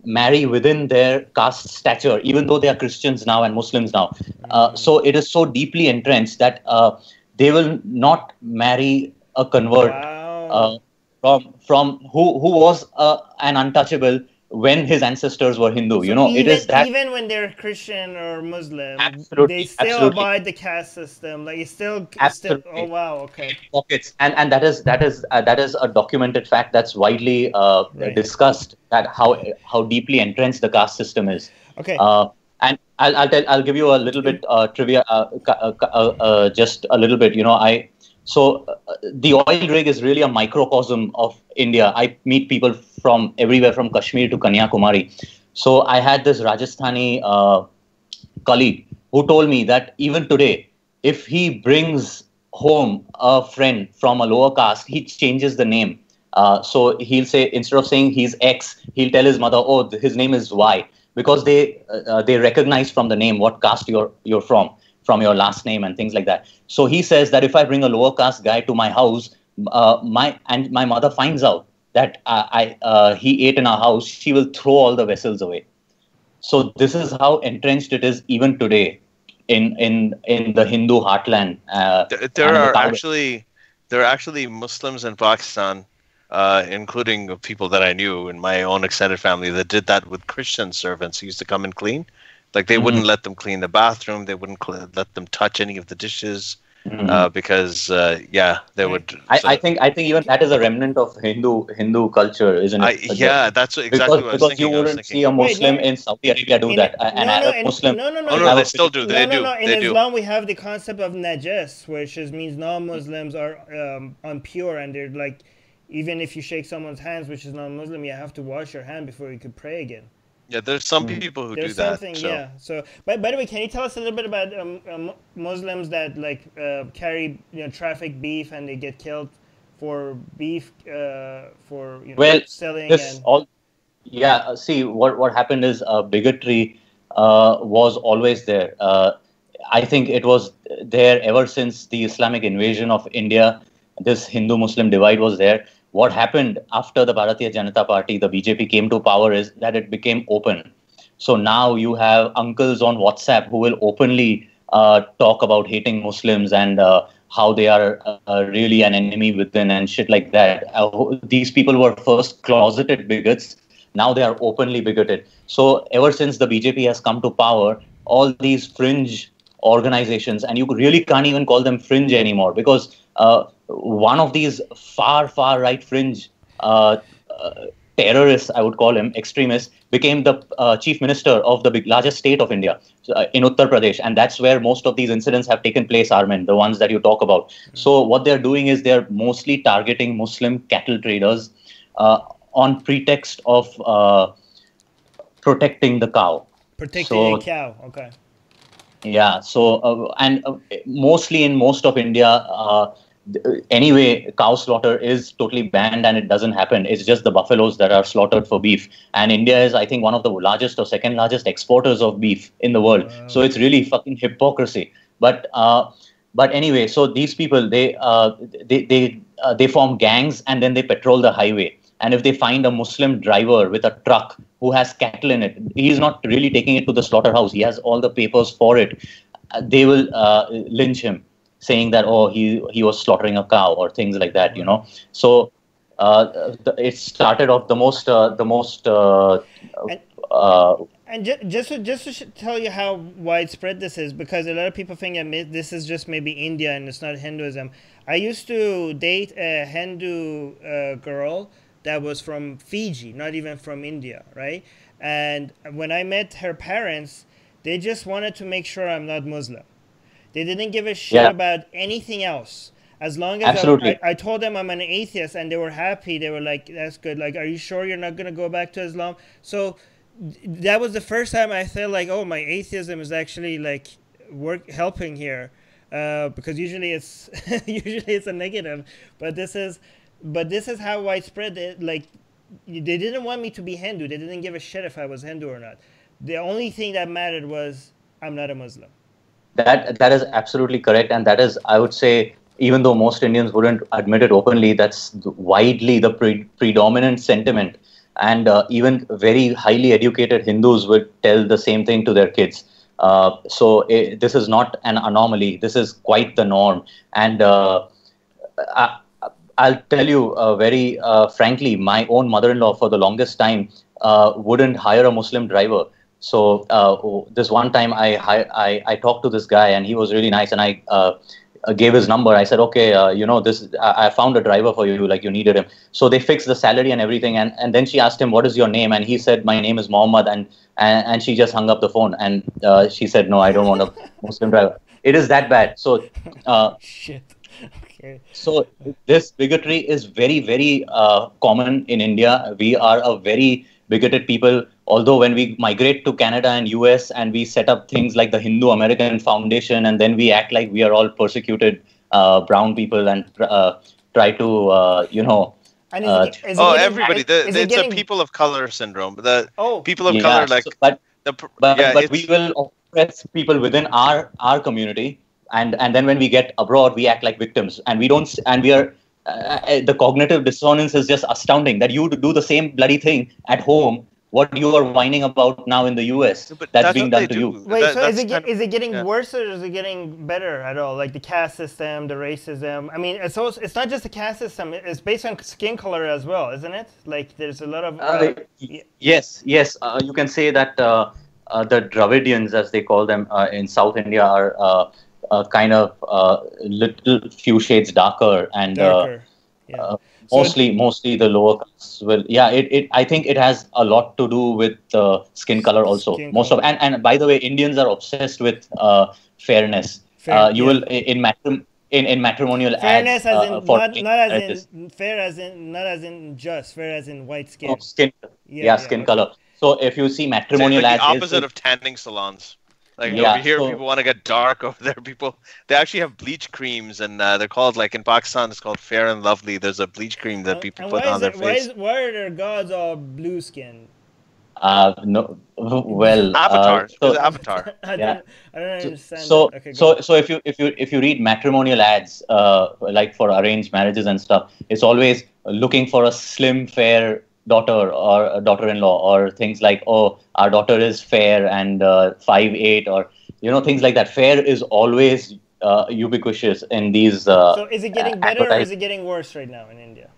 marry within their caste stature, even though they are Christians now and Muslims now. So it is so deeply entrenched that they will not marry a convert from who was an untouchable when his ancestors were Hindu. So even when they're Christian or Muslim, they still abide the caste system. Like it's still. Oh wow, okay. Pockets, and that is a documented fact that's widely discussed, that how deeply entrenched the caste system is. Okay. And I'll give you a little bit trivia, just a little bit. So the oil rig is really a microcosm of India. I meet people from everywhere, from Kashmir to Kanyakumari. So I had this Rajasthani colleague who told me that even today, if he brings home a friend from a lower caste, he changes the name. So he'll say, instead of saying he's X, he'll tell his mother, oh, his name is Y. because they recognize from the name what caste you're from your last name and things like that. So he says that if I bring a lower caste guy to my house, my mother finds out that he ate in our house, she will throw all the vessels away. So this is how entrenched it is even today in the Hindu heartland. There are actually Muslims in Pakistan, including people that I knew in my own extended family, that did that with Christian servants who used to come and clean. Like they wouldn't let them clean the bathroom, they wouldn't let them touch any of the dishes, because they would. I think even that is a remnant of Hindu culture, isn't it? That's exactly what I was thinking. Because you wouldn't see a Muslim in Saudi Arabia do that. An Arab Muslim. No, they still do. They do. In Islam, we have the concept of najas, which means non-Muslims are impure, and they're like, even if you shake someone's hands, which is non-Muslim, you have to wash your hand before you could pray again. Yeah, there's some people who do that. Yeah. So, by the way, can you tell us a little bit about Muslims that carry traffic beef and they get killed for beef for selling? See, what happened is bigotry was always there. I think it was there ever since the Islamic invasion of India. This Hindu-Muslim divide was there. What happened after the Bharatiya Janata Party, the BJP came to power, is that it became open. So now you have uncles on WhatsApp who will openly talk about hating Muslims and how they are really an enemy within and shit like that. These people were first closeted bigots. Now they are openly bigoted. So ever since the BJP has come to power, all these fringe organizations, and you really can't even call them fringe anymore, because one of these far right fringe terrorists, I would call him, extremists, became the chief minister of the largest state of India, in Uttar Pradesh. And that's where most of these incidents have taken place, Armin, the ones that you talk about. So what they're doing is they're mostly targeting Muslim cattle traders on pretext of protecting the cow. Protecting a cow, okay. Yeah, so, mostly in most of India, anyway, cow slaughter is totally banned and it doesn't happen. It's just the buffaloes that are slaughtered for beef. And India is, I think, one of the largest or second largest exporters of beef in the world. Wow. So it's really fucking hypocrisy. But anyway, so these people, they form gangs and then they patrol the highway. And if they find a Muslim driver with a truck who has cattle in it, he's not really taking it to the slaughterhouse. He has all the papers for it. They will lynch him, saying that, oh, he was slaughtering a cow or things like that, you know. So it started off the most. And just to tell you how widespread this is, because a lot of people think that this is just maybe India and it's not Hinduism. I used to date a Hindu girl that was from Fiji, not even from India, right? And when I met her parents, they just wanted to make sure I'm not Muslim. They didn't give a shit about anything else. As long as I told them I'm an atheist, and they were happy. They were like, that's good. Like, are you sure you're not going to go back to Islam? So that was the first time I felt like, oh, my atheism is actually like helping here. Because usually it's a negative. But this is how widespread it, like, they didn't want me to be Hindu. They didn't give a shit if I was Hindu or not. The only thing that mattered was I'm not a Muslim. That is absolutely correct, and that is, I would say, even though most Indians wouldn't admit it openly, that's widely the predominant sentiment. And even very highly educated Hindus would tell the same thing to their kids. So this is not an anomaly. This is quite the norm. And I'll tell you very frankly, my own mother-in-law for the longest time wouldn't hire a Muslim driver. So this one time I talked to this guy and he was really nice, and I gave his number. I said, okay, I found a driver for you, like you needed him. So they fixed the salary and everything. And then she asked him, what is your name? And he said, my name is Mohammed. And she just hung up the phone. And she said, no, I don't want a Muslim driver. It is that bad. So shit. Okay. So this bigotry is very, very common in India. We are a very bigoted people. Although when we migrate to Canada and US and we set up things like the Hindu American Foundation, and then we act like we are all persecuted brown people and try to, And everybody. It's a people of color syndrome. The people of color, like, but we will oppress people within our community, and then when we get abroad, we act like victims, and we don't, and we are. The cognitive dissonance is just astounding that you do the same bloody thing at home. What you are whining about now in the US, that's being done to you. Wait, so is it getting worse or is it getting better at all? Like the caste system, the racism. I mean, it's not just the caste system. It's based on skin color as well, isn't it? Like there's a lot of. Yes. You can say that the Dravidians, as they call them in South India, are kind of little few shades darker and. Darker. Mostly the lower castes will. I think it has a lot to do with skin color also. And by the way, Indians are obsessed with fairness. You will in matrimonial fairness ads. Fair as in not as in just, fair as in white skin. Skin color. So if you see matrimonial ads, the opposite of tanning salons. Like over here, people want to get dark. Over there, they actually have bleach creams, and they're called, like in Pakistan, it's called Fair and Lovely. There's a bleach cream that people put on their face. Why are their gods all blue skin? No, well, Avatar. Avatar. I don't understand. So if you read matrimonial ads, like for arranged marriages and stuff, it's always looking for a slim, fair daughter or a daughter-in-law, or things like, oh, our daughter is fair and 5'8", or things like that. Fair is always ubiquitous in these. So is it getting better or is it getting worse right now in India?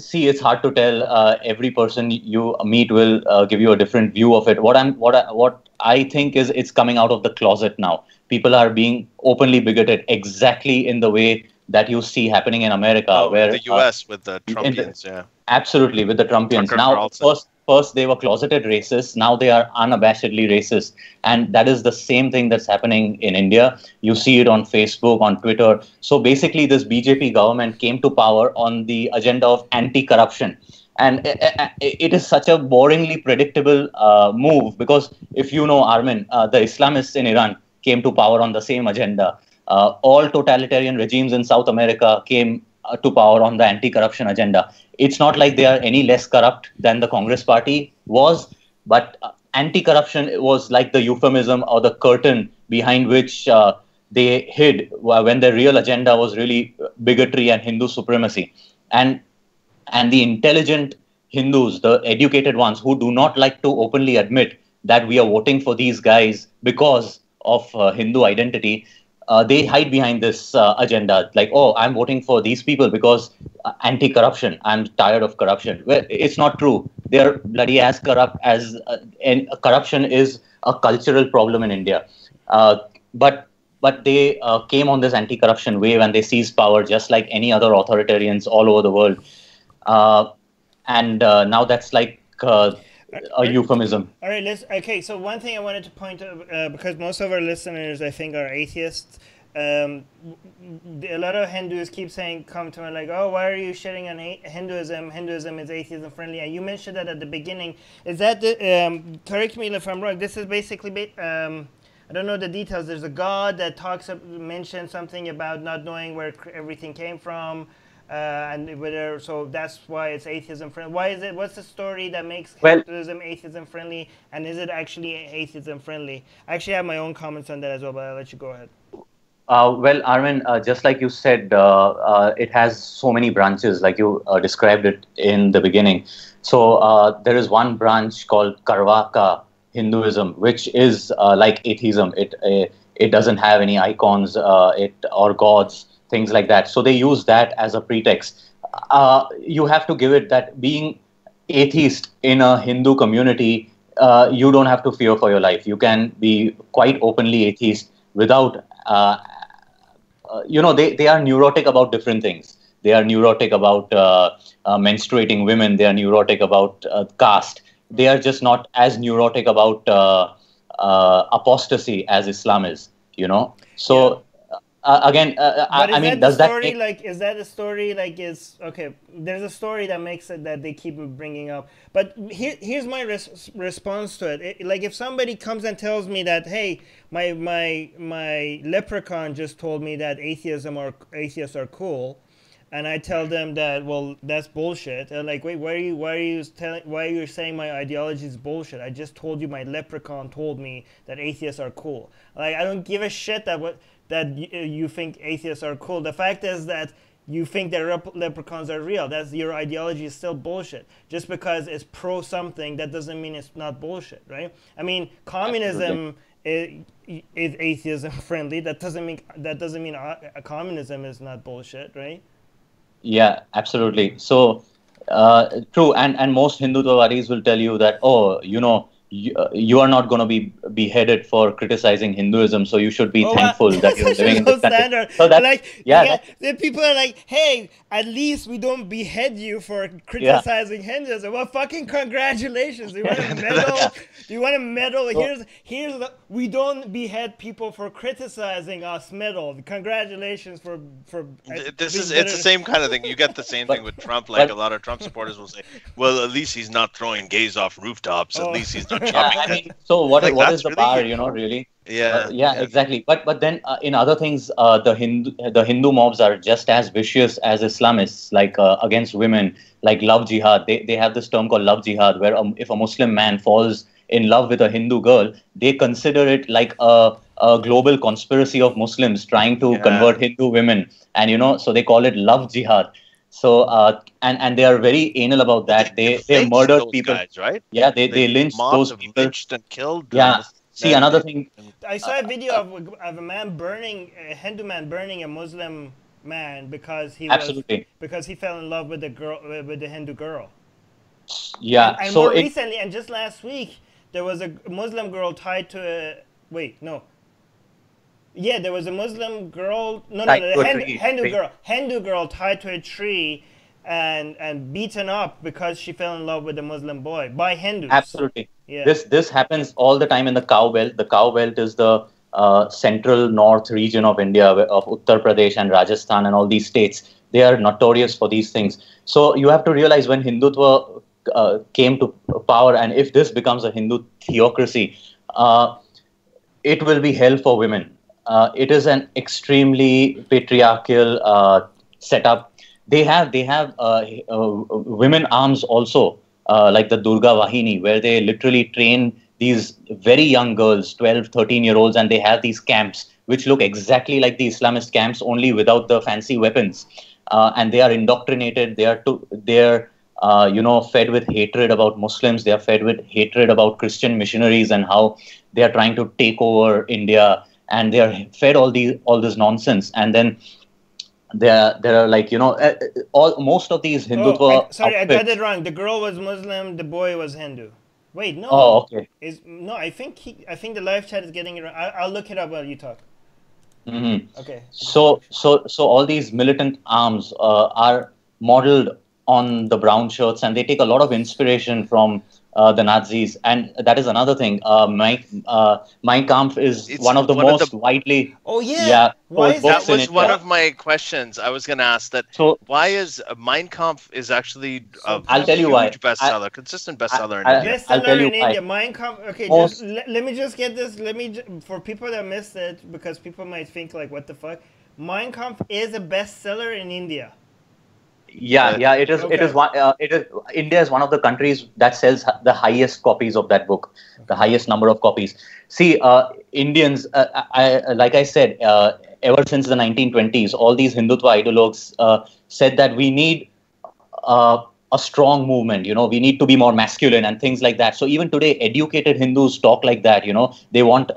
See, it's hard to tell. Every person you meet will give you a different view of it. What I think is it's coming out of the closet now. People are being openly bigoted, exactly in the way that you see happening in America, where the U.S. with the Trumpians, absolutely, with the Trumpians. Now, first they were closeted racists. Now they are unabashedly racist, and that is the same thing that's happening in India. You see it on Facebook, on Twitter. So basically, this BJP government came to power on the agenda of anti-corruption, and it is such a boringly predictable move, because if you know, Armin, the Islamists in Iran came to power on the same agenda. All totalitarian regimes in South America came to power on the anti-corruption agenda. It's not like they are any less corrupt than the Congress party was, but anti-corruption was like the euphemism or the curtain behind which they hid when their real agenda was really bigotry and Hindu supremacy. And the intelligent Hindus, the educated ones who do not like to openly admit that we are voting for these guys because of Hindu identity, they hide behind this agenda, like, oh, I'm voting for these people because anti-corruption, I'm tired of corruption. Well, it's not true. They're bloody as corrupt as, and corruption is a cultural problem in India. But they came on this anti-corruption wave and they seized power just like any other authoritarians all over the world. And now that's like a euphemism. All right, okay, so one thing I wanted to point out, because most of our listeners, I think, are atheists. A lot of Hindus keep come to me like, oh, why are you shitting on Hinduism? Hinduism is atheism friendly. And you mentioned that at the beginning. Is that, correct me if I'm wrong, this is basically, I don't know the details. There's a god that mentions something about not knowing where everything came from. And whether, so that's why it's atheism friendly. Why is it? What's the story that makes Hinduism atheism friendly? And is it actually atheism friendly? I actually have my own comments on that as well, but I'll let you go ahead. Well, Armin, just like you said, it has so many branches, like you described it in the beginning. So there is one branch called Karvaka Hinduism, which is like atheism. It doesn't have any icons or gods, things like that. So they use that as a pretext. You have to give it that being atheist in a Hindu community, you don't have to fear for your life. You can be quite openly atheist without, they are neurotic about different things. They are neurotic about menstruating women. They are neurotic about caste. They are just not as neurotic about apostasy as Islam is, So... Yeah. Again, I mean, does that story is that a story okay? There's a story that makes it that they keep bringing up. But here's my response to it. Like if somebody comes and tells me that, hey, my leprechaun just told me that atheists are cool, and I tell them that, well, that's bullshit. They're like, wait, why are you saying my ideology is bullshit? I just told you my leprechaun told me that atheists are cool. Like, I don't give a shit that you think atheists are cool. The fact is that you think that leprechauns are real. That's your ideology is still bullshit. Just because it's pro something, that doesn't mean it's not bullshit, right? I mean, communism is atheism friendly. That doesn't mean communism is not bullshit, right? Yeah, absolutely. So, true. And most Hindutvawadis will tell you that, oh, you are not going to be beheaded for criticizing Hinduism, so you should be thankful that you're living in this country. So that's, like, the people are like, hey, at least we don't behead you for criticizing Hinduism. Well, fucking congratulations. You want a medal? You want a medal? We don't behead people for criticizing us medal. Congratulations for it's the same kind of thing. You get the same thing with Trump. Like, a lot of Trump supporters will say, well, at least he's not throwing gays off rooftops. At least he's not chopping them. So what is the bar, really? Yeah, exactly. But then in other things, the Hindu mobs are just as vicious as Islamists, like against women, like love jihad. They have this term called love jihad, where if a Muslim man falls in love with a Hindu girl, they consider it like a global conspiracy of Muslims trying to convert Hindu women, and so they call it love jihad. So and they are very anal about that. They murdered people, guys, right? Yeah, they lynched those people. Lynched and killed. Yeah. See, another thing. I saw a video of a Hindu man burning a Muslim man because he fell in love with the Hindu girl. Yeah. And more recently, and just last week, there was a Muslim girl tied to a Yeah, there was a Muslim girl. Hindu girl tied to a tree and beaten up because she fell in love with a Muslim boy by Hindus. Absolutely. Yeah. This happens all the time in the cow belt. The cow belt is the central north region of India, of Uttar Pradesh and Rajasthan and all these states. They are notorious for these things. So you have to realize when Hindutva came to power, and if this becomes a Hindu theocracy, it will be hell for women. It is an extremely patriarchal setup. They have women arms also, like the Durga Vahini, where they literally train these very young girls, 12, 13-year-olds, and they have these camps which look exactly like the Islamist camps, only without the fancy weapons. And they are indoctrinated. They are fed with hatred about Muslims. They are fed with hatred about Christian missionaries and how they are trying to take over India. And they are fed all this nonsense. And then there are most of these Hindutva. I got it wrong. The girl was Muslim. The boy was Hindu. Wait, no. Oh, okay. I think the live chat is getting it wrong. I'll look it up while you talk. Mm-hmm. Okay. So all these militant arms are modeled on the brown shirts, and they take a lot of inspiration from the Nazis. And that is another thing. Mein Kampf is one of the most widely. Oh yeah. Why is that was one of my questions. I was going to ask that. So why is Mein Kampf is actually a I'll tell you why. bestseller, consistent bestseller in India. Bestseller in India. Mein Kampf. Okay, let me just get this. For people that missed it, because people might think like, what the fuck? Mein Kampf is a bestseller in India. Yeah, it is. Okay. It is. India is one of the countries that sells the highest copies of that book, the highest number of copies. See, Indians, like I said, ever since the 1920s, all these Hindutva ideologues said that we need a strong movement. We need to be more masculine and things like that. So even today, educated Hindus talk like that. They want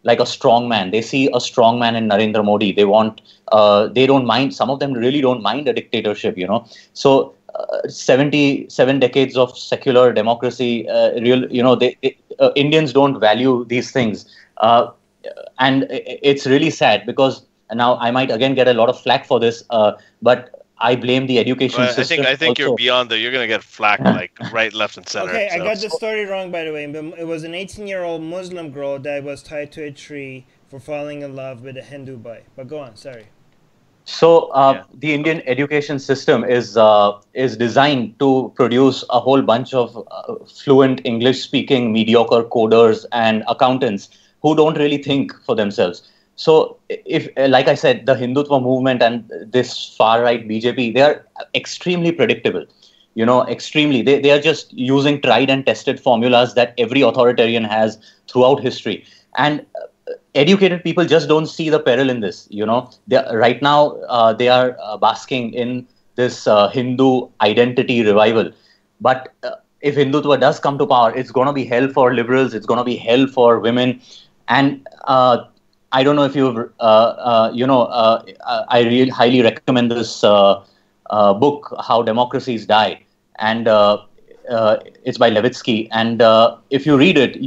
like a strong man. They see a strong man in Narendra Modi. They want. They don't mind. Some of them really don't mind a dictatorship. So 77 decades of secular democracy. Indians don't value these things, and it's really sad because now I might again get a lot of flack for this, but I blame the education system. I think you're beyond that. You're going to get flack like right, left, and center. Okay, I got the story wrong, by the way. It was an 18-year-old Muslim girl that was tied to a tree for falling in love with a Hindu boy. But go on, sorry. So the Indian education system is designed to produce a whole bunch of fluent English-speaking mediocre coders and accountants who don't really think for themselves. So if, like I said, the Hindutva movement and this far-right BJP, they are extremely predictable. Extremely. They are just using tried and tested formulas that every authoritarian has throughout history. And educated people just don't see the peril in this. Right now, they are basking in this Hindu identity revival. But if Hindutva does come to power, it's going to be hell for liberals. It's going to be hell for women. And I don't know if you've, I really highly recommend this book, How Democracies Die. And it's by Levitsky. And if you read it,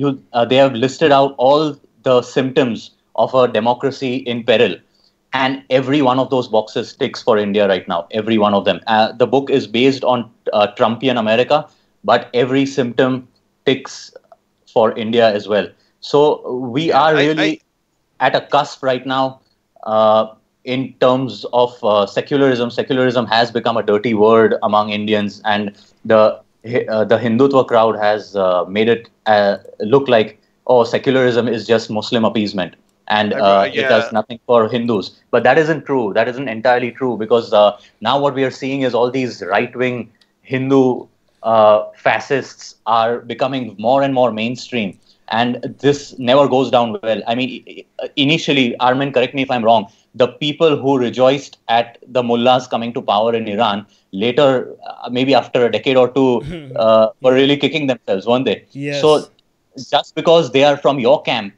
they have listed out all the symptoms of a democracy in peril. And every one of those boxes ticks for India right now, every one of them. The book is based on Trumpian America, but every symptom ticks for India as well. So we are really at a cusp right now in terms of secularism. Secularism has become a dirty word among Indians, and the Hindutva crowd has made it look like, oh, secularism is just Muslim appeasement, and it does nothing for Hindus. But that isn't true. That isn't entirely true, because now what we are seeing is all these right-wing Hindu fascists are becoming more and more mainstream. And this never goes down well. I mean, initially, Armin, correct me if I'm wrong, the people who rejoiced at the mullahs coming to power in Iran, later, maybe after a decade or two, were really kicking themselves, weren't they? Yes. So just because they are from your camp,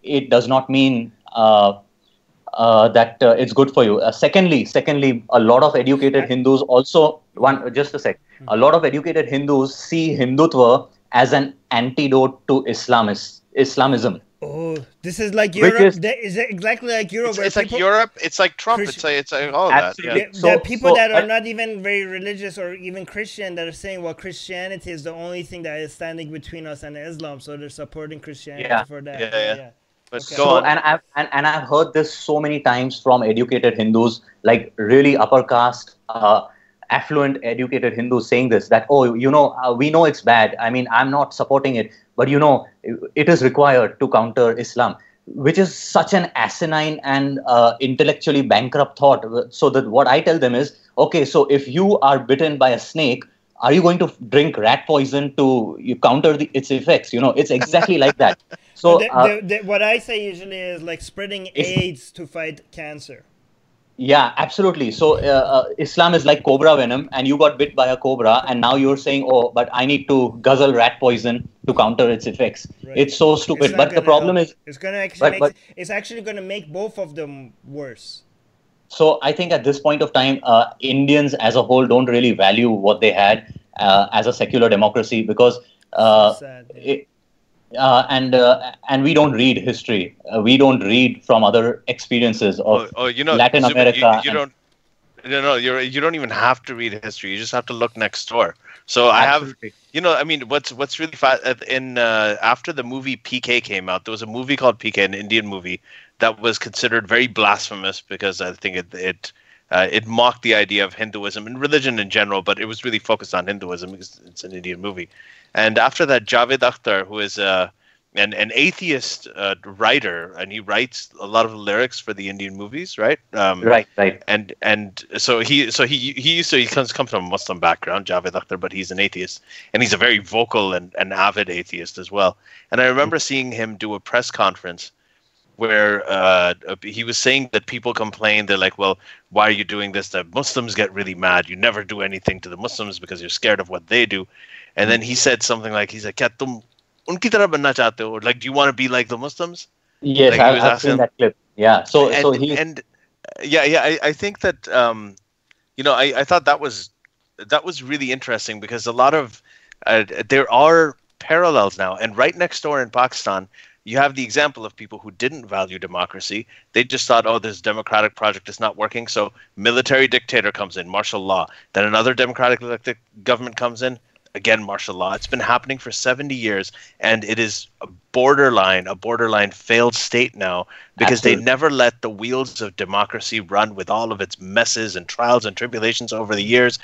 it does not mean that it's good for you. Secondly, a lot of educated Hindus also, a lot of educated Hindus see Hindutva as an antidote to Islamism. Oh, this is like Europe. Is it exactly like Europe? It's like Europe. It's like Trump. It's like all that. Yeah. There are people that are not even very religious or even Christian that are saying, well, Christianity is the only thing that is standing between us and Islam, so they're supporting Christianity for that. Yeah. But okay. And I've heard this so many times from educated Hindus, like really upper caste, affluent, educated Hindus saying this, that, oh, we know it's bad. I mean, I'm not supporting it, but it is required to counter Islam, which is such an asinine and intellectually bankrupt thought. So that what I tell them is, okay, so if you are bitten by a snake, are you going to drink rat poison to counter its effects? It's exactly like that. So what I say usually is like spreading AIDS to fight cancer. Yeah, absolutely. So Islam is like cobra venom, and you got bit by a cobra, and now you're saying, oh, but I need to guzzle rat poison to counter its effects. Right. It's so stupid. But the problem is, it's going to actually it's actually going to make both of them worse. So I think at this point of time, Indians as a whole don't really value what they had as a secular democracy, because and we don't read history. We don't read from other experiences of Latin America. You don't even have to read history. You just have to look next door. So absolutely. I have, what's really fast after the movie PK came out, there was a movie called PK, an Indian movie that was considered very blasphemous because I think it mocked the idea of Hinduism and religion in general, but it was really focused on Hinduism because it's an Indian movie. And after that, Javed Akhtar, who is an atheist writer, and he writes a lot of lyrics for the Indian movies, right? Right. And so he comes from a Muslim background, Javed Akhtar, but he's an atheist, and he's a very vocal and avid atheist as well. And I remember seeing him do a press conference where he was saying that people complain. They're like, well, why are you doing this? The Muslims get really mad. You never do anything to the Muslims because you're scared of what they do. And then he said something like, Kya tum unki tarah banna chahte ho? Like, do you want to be like the Muslims? Yes, like I've seen that clip. Yeah. I think that, I thought that was really interesting, because a lot of, there are parallels now. And right next door in Pakistan, you have the example of people who didn't value democracy. They just thought, oh, this democratic project is not working. So military dictator comes in, martial law. Then another democratic elected government comes in, again, martial law. It's been happening for 70 years, and it is a borderline failed state now, because Absolutely. They never let the wheels of democracy run with all of its messes and trials and tribulations over the years.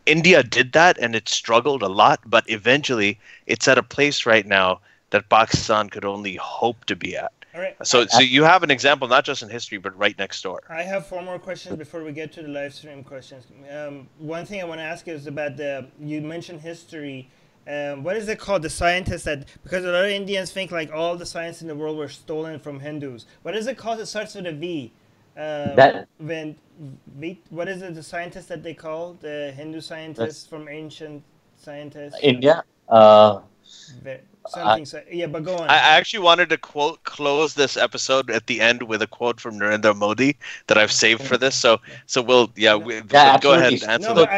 India did that, and it struggled a lot, but eventually it's at a place right now that Pakistan could only hope to be at. All right. So you have an example not just in history but right next door. I have 4 more questions before we get to the live stream questions. One thing I want to ask is about you mentioned history. What is it called? The scientists that, because a lot of Indians think like all the science in the world were stolen from Hindus. What is it called? It starts with a V. What is it? The scientists that they call the Hindu scientists from ancient scientists. India. Yeah, but go on. I actually wanted to close this episode at the end with a quote from Narendra Modi that I've saved for this. So we'll go ahead and answer. No, but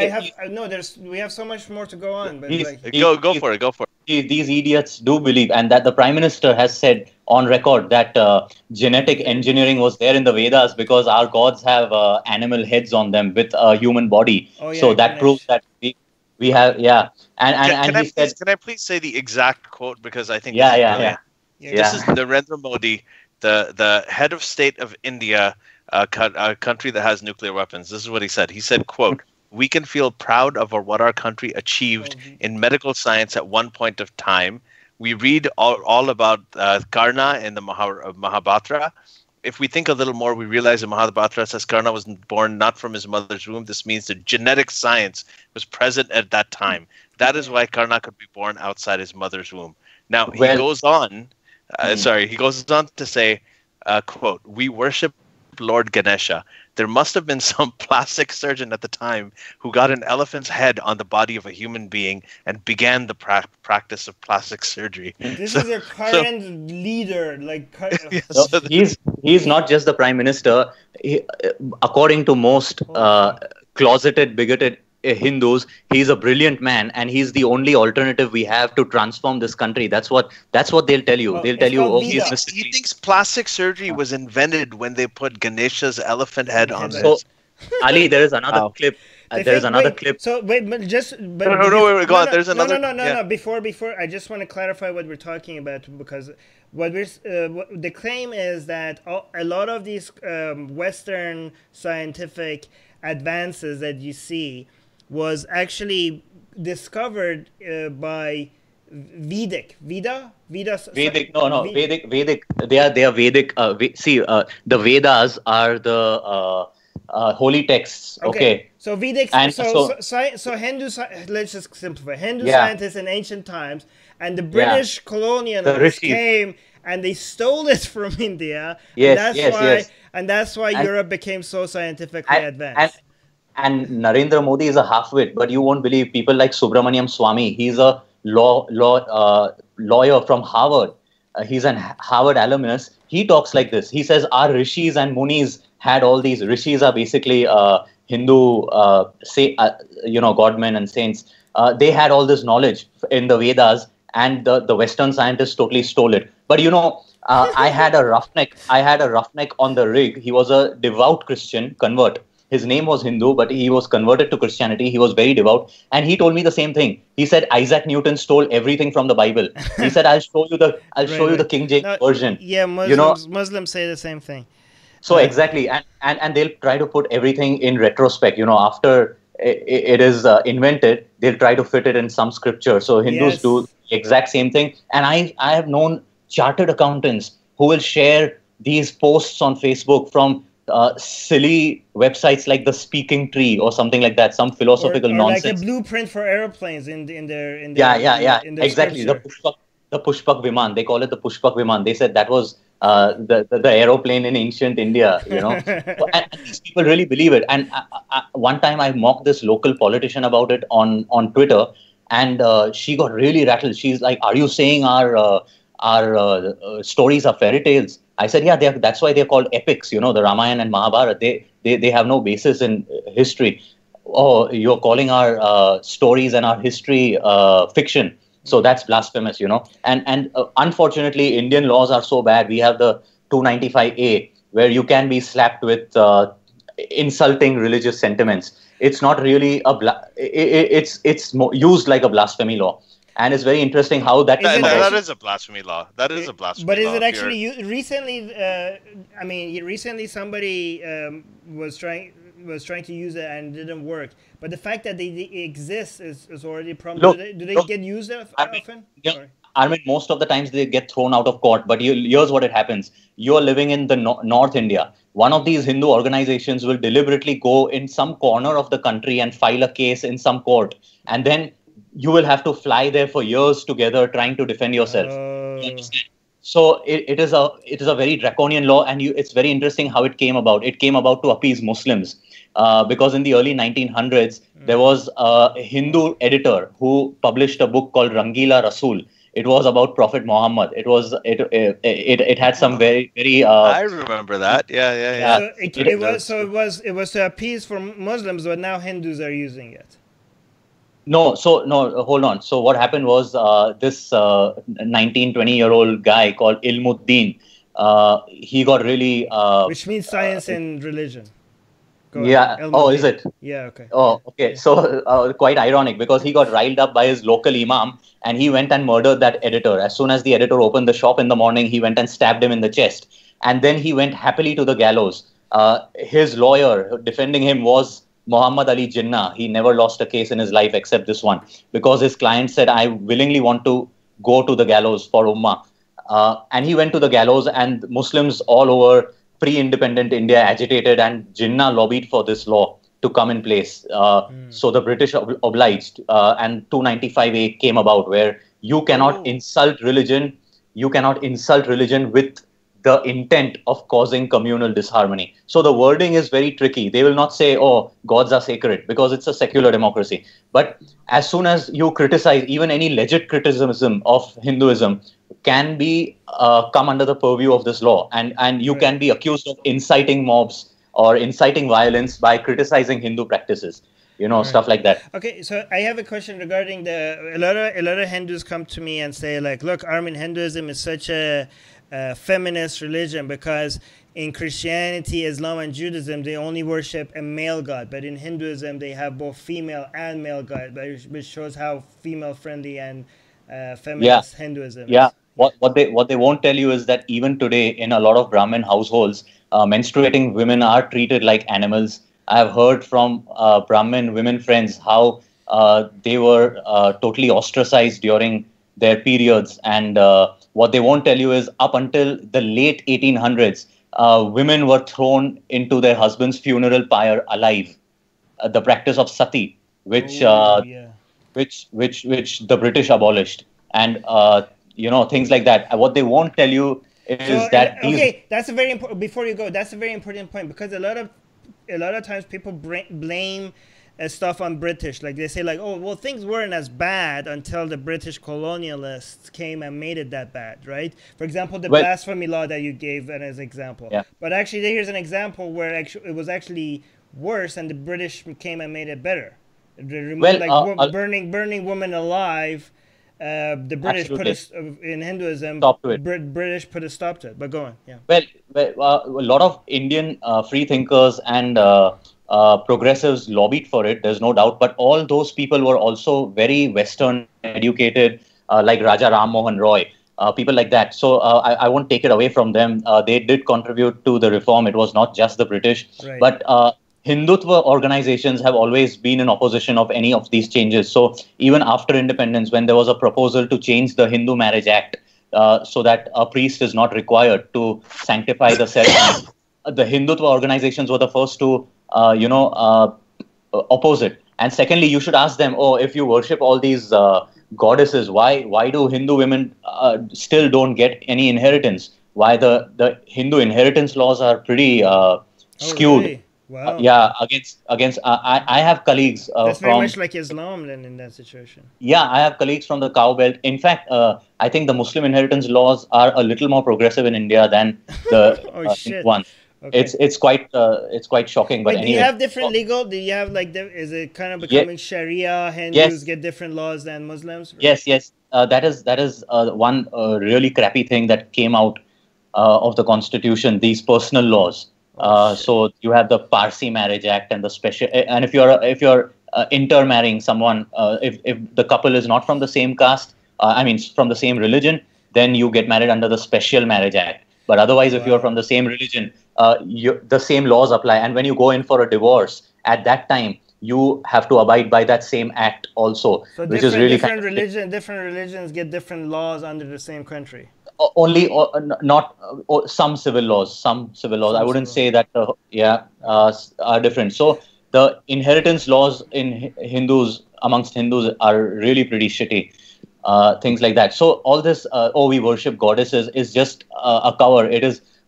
we have so much more to go on. But go for it. These idiots do believe, and that the Prime Minister has said on record that genetic engineering was there in the Vedas because our gods have animal heads on them with a human body. So that proves that we have, and he said, can I please say the exact quote, because I think this is Narendra Modi, the head of state of India, a country that has nuclear weapons. This is what he said. He said, quote, "We can feel proud of what our country achieved in medical science at one point of time. We read all about Karna in the Mahabharata. If we think a little more, we realize that Mahabharata says Karna was born not from his mother's womb. This means that genetic science was present at that time. That is why Karna could be born outside his mother's womb." Now, he goes on to say, quote, "We worship Lord Ganesha. There must have been some plastic surgeon at the time who got an elephant's head on the body of a human being and began the practice of plastic surgery." This is your current leader. He's not just the Prime Minister. According to most closeted, bigoted Hindus, he's a brilliant man, and he's the only alternative we have to transform this country. That's what they'll tell you. They'll tell you, he thinks plastic surgery was invented when they put Ganesha's elephant head on. So, Ali, there is another clip. There is another clip. So wait, go on. There's another. No. Before, I just want to clarify what we're talking about, because the claim is that a lot of these Western scientific advances that you see was actually discovered by Vedic. They are Vedic. The Vedas are the holy texts. Okay. So Vedic. So Hindu. Let's just simplify. Hindu scientists in ancient times, and the British colonialists came and they stole it from India. And that's why Europe became so scientifically advanced. And Narendra Modi is a half-wit, but you won't believe people like Subramaniam Swamy. He's a lawyer from Harvard. He's an Harvard alumnus. He talks like this. He says our rishis and munis had all these. Rishis are basically Hindu, godmen and saints. They had all this knowledge in the Vedas, and the Western scientists totally stole it. But I had a roughneck. On the rig. He was a devout Christian convert. His name was Hindu, but he was converted to Christianity. He was very devout. And he told me the same thing. He said Isaac Newton stole everything from the Bible. He said, I'll show you the King James version. Yeah, Muslims say the same thing. So exactly. And they'll try to put everything in retrospect. After it is invented, they'll try to fit it in some scripture. So Hindus do the exact same thing. And I have known chartered accountants who will share these posts on Facebook from silly websites like the Speaking Tree or something like that, some philosophical nonsense. Like a blueprint for airplanes in their exactly. Scripture. The Pushpak Viman. They call it the Pushpak Viman. They said that was the aeroplane in ancient India. And these people really believe it. And one time I mocked this local politician about it on Twitter, and she got really rattled. She's like, "Are you saying our stories are fairy tales?" I said, yeah, that's why they're called epics, the Ramayana and Mahabharata. They have no basis in history. Oh, you're calling our stories and our history fiction. So that's blasphemous, And unfortunately, Indian laws are so bad. We have the 295A, where you can be slapped with insulting religious sentiments. It's not really it's used like a blasphemy law. And it's very interesting how that is a blasphemy law. That is a blasphemy law. But is it actually recently? Recently somebody was trying to use it and it didn't work. But the fact that they exist is already a problem. Look, do they get used often? I mean, most of the times they get thrown out of court. But here's what it happens. You're living in the North India. One of these Hindu organizations will deliberately go in some corner of the country and file a case in some court. And then you will have to fly there for years together trying to defend yourself. You understand? So it is a very draconian law, and it's very interesting how it came about. It came about to appease Muslims, because in the early 1900s there was a Hindu editor who published a book called Rangila Rasool. It was about Prophet Muhammad. It had some very I remember that. Yeah. So it was to appease for Muslims, but now Hindus are using it. No, hold on. So what happened was this 19, 20-year-old guy called Ilmuddin, he got really... which means science and religion. Oh, is it? Yeah, okay. Oh, okay. So quite ironic, because he got riled up by his local imam and he went and murdered that editor. As soon as the editor opened the shop in the morning, he went and stabbed him in the chest. And then he went happily to the gallows. His lawyer defending him was Muhammad Ali Jinnah. He never lost a case in his life except this one, because his client said, I willingly want to go to the gallows for Ummah. And he went to the gallows, and Muslims all over pre-independent India agitated, and Jinnah lobbied for this law to come in place. So the British obliged, and 295A came about, where you cannot insult religion. You cannot insult religion with the intent of causing communal disharmony. So the wording is very tricky. They will not say, oh, gods are sacred, because it's a secular democracy. But as soon as you criticize, even any legit criticism of Hinduism can be come under the purview of this law. And you can be accused of inciting mobs or inciting violence by criticizing Hindu practices. Stuff like that. Okay, so I have a question regarding a lot of Hindus come to me and say, like, look, Armin, Hinduism is such a feminist religion, because in Christianity, Islam, and Judaism, they only worship a male god, but in Hinduism, they have both female and male god, which shows how female-friendly and feminist Hinduism is. Yeah. What they won't tell you is that even today, in a lot of Brahmin households, menstruating women are treated like animals. I have heard from Brahmin women friends how they were totally ostracized during their periods. And what they won't tell you is, up until the late 1800s, women were thrown into their husband's funeral pyre alive. The practice of sati, which the British abolished, and things like that. What they won't tell you is that's a very important. Before you go, that's a very important point, because a lot of times people blame stuff on British. Like, they say, like, oh, well, things weren't as bad until the British colonialists came and made it that bad, right? For example, the blasphemy law that you gave as an example. Yeah. But actually, here's an example where it was actually worse, and the British came and made it better. Burning women alive. The British in Hinduism, British put a stop to it. But go on. Yeah. Well, a lot of Indian free thinkers and progressives lobbied for it, there's no doubt. But all those people were also very Western educated, like Raja Ram Mohan Roy, people like that. So I won't take it away from them. They did contribute to the reform. It was not just the British. Right. But Hindutva organizations have always been in opposition of any of these changes. So even after independence, when there was a proposal to change the Hindu Marriage Act so that a priest is not required to sanctify the ceremony, the Hindutva organizations were the first to oppose it. And secondly, you should ask them, if you worship all these goddesses, why do Hindu women still don't get any inheritance? Why the Hindu inheritance laws are pretty skewed. Really? Wow. Yeah, against I have colleagues that's very much like Islam then in that situation. Yeah, I have colleagues from the cow belt. In fact, I think the Muslim inheritance laws are a little more progressive in India than the one. Okay. It's quite shocking. But anyway. Do you have different legal? Do you have is it kind of becoming Sharia? Hindus get different laws than Muslims? Yes. That is one really crappy thing that came out of the constitution. These personal laws. So you have the Parsi Marriage Act and the special. And if you're intermarrying someone, if the couple is not from the same caste, from the same religion, then you get married under the Special Marriage Act. But otherwise, if you're from the same religion, the same laws apply. And when you go in for a divorce, at that time, you have to abide by that same act also, So which is really different religions get different laws under the same country. Only not some civil laws. I wouldn't say that are different. So the inheritance laws in Hindus, amongst Hindus, are really pretty shitty. Things like that. So all this we worship goddesses is just a cover.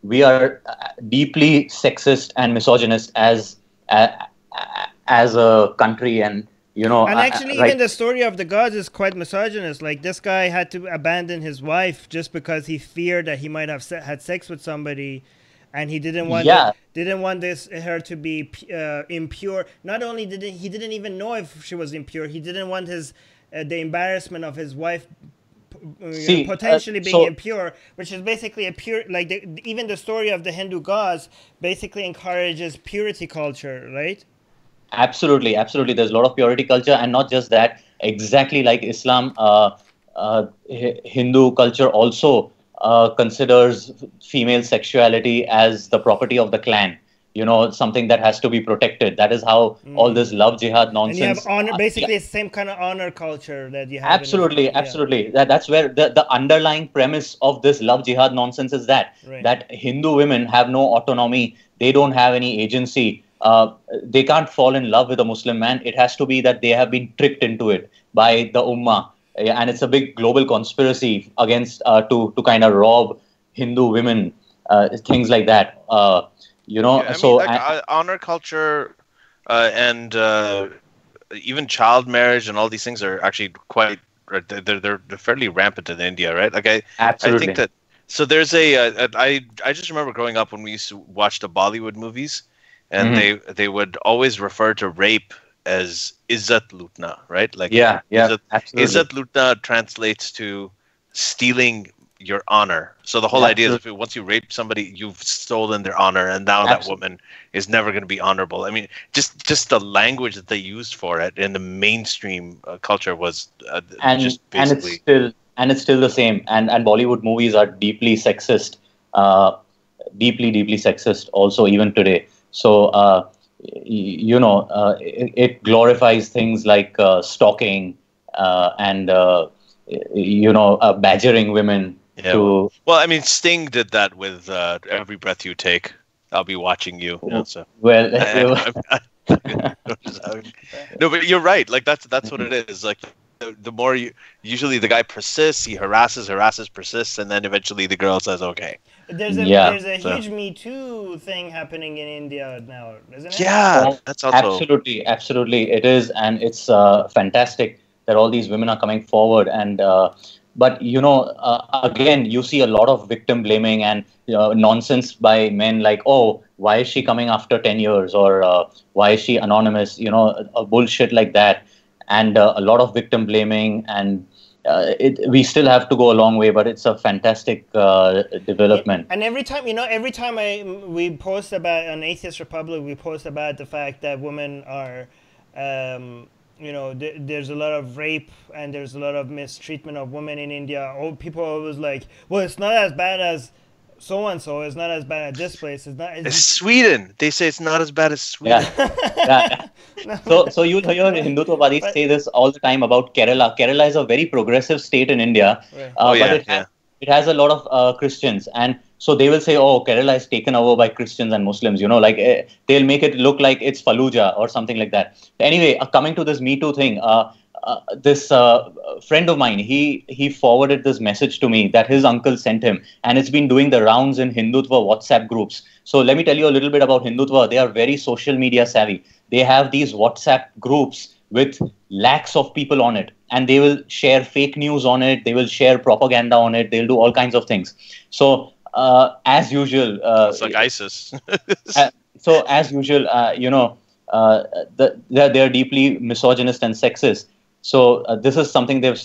We are deeply sexist and misogynist as a country, and and actually even the story of the gods is quite misogynist. Like, this guy had to abandon his wife just because he feared that he might have had sex with somebody, and he didn't want her to be impure. Not only he didn't even know if she was impure, he didn't want the embarrassment of his wife potentially being impure, which is basically a pure, like, even the story of the Hindu gods basically encourages purity culture, right? Absolutely. There's a lot of purity culture, and not just that. Exactly like Islam, Hindu culture also considers female sexuality as the property of the clan. Something that has to be protected. That is how all this love jihad nonsense. And you have honor, basically, the same kind of honor culture that you have. Absolutely. That's where the underlying premise of this love jihad nonsense is that Hindu women have no autonomy. They don't have any agency. They can't fall in love with a Muslim man. It has to be that they have been tricked into it by the Ummah, and it's a big global conspiracy against to kind of rob Hindu women, things like that. Honor culture and even child marriage and all these things are actually quite. They're fairly rampant in India, right? Like I think that. So there's I just remember growing up when we used to watch the Bollywood movies. And they would always refer to rape as Izzat Lutna, right? Like absolutely. Izzat Lutna translates to stealing your honor. So the whole idea is once you rape somebody, you've stolen their honor, and now that woman is never going to be honorable. I mean, just the language that they used for it in the mainstream culture was just basically. And it's still the same. And Bollywood movies are deeply sexist, deeply sexist also even today. So, it glorifies things like stalking and, badgering women. Yeah. Well, I mean, Sting did that with Every Breath You Take. I'll be watching you. So. No, but you're right. Like, that's what it is. Like, the more usually the guy persists, he harasses, persists, and then eventually the girl says, okay. There's a huge Me Too thing happening in India now, isn't it? Yeah, that's also absolutely it is, and it's fantastic that all these women are coming forward. And but again, you see a lot of victim blaming and nonsense by men, like, oh, why is she coming after 10 years, or why is she anonymous? A bullshit like that, and a lot of victim blaming. And we still have to go a long way, but it's a fantastic development. And every time we post about on Atheist Republic, we post about the fact that women are, there's a lot of rape and there's a lot of mistreatment of women in India. People are always like, well, it's not as bad as so and so. It's not as bad as this place. It's Sweden. They say it's not as bad as Sweden. Yeah. So you hear Hindutvawadis say this all the time about Kerala. Kerala is a very progressive state in India, it has a lot of Christians, and so they will say, oh, Kerala is taken over by Christians and Muslims. They'll make it look like it's Fallujah or something like that. Anyway, coming to this Me Too thing, this friend of mine, he forwarded this message to me that his uncle sent him, and it's been doing the rounds in Hindutva WhatsApp groups. So let me tell you a little bit about Hindutva. They are very social media savvy. They have these WhatsApp groups with lakhs of people on it, and they will share fake news on it. They will share propaganda on it. They'll do all kinds of things. So as usual, it's like ISIS. So as usual, they're deeply misogynist and sexist. So this is something they've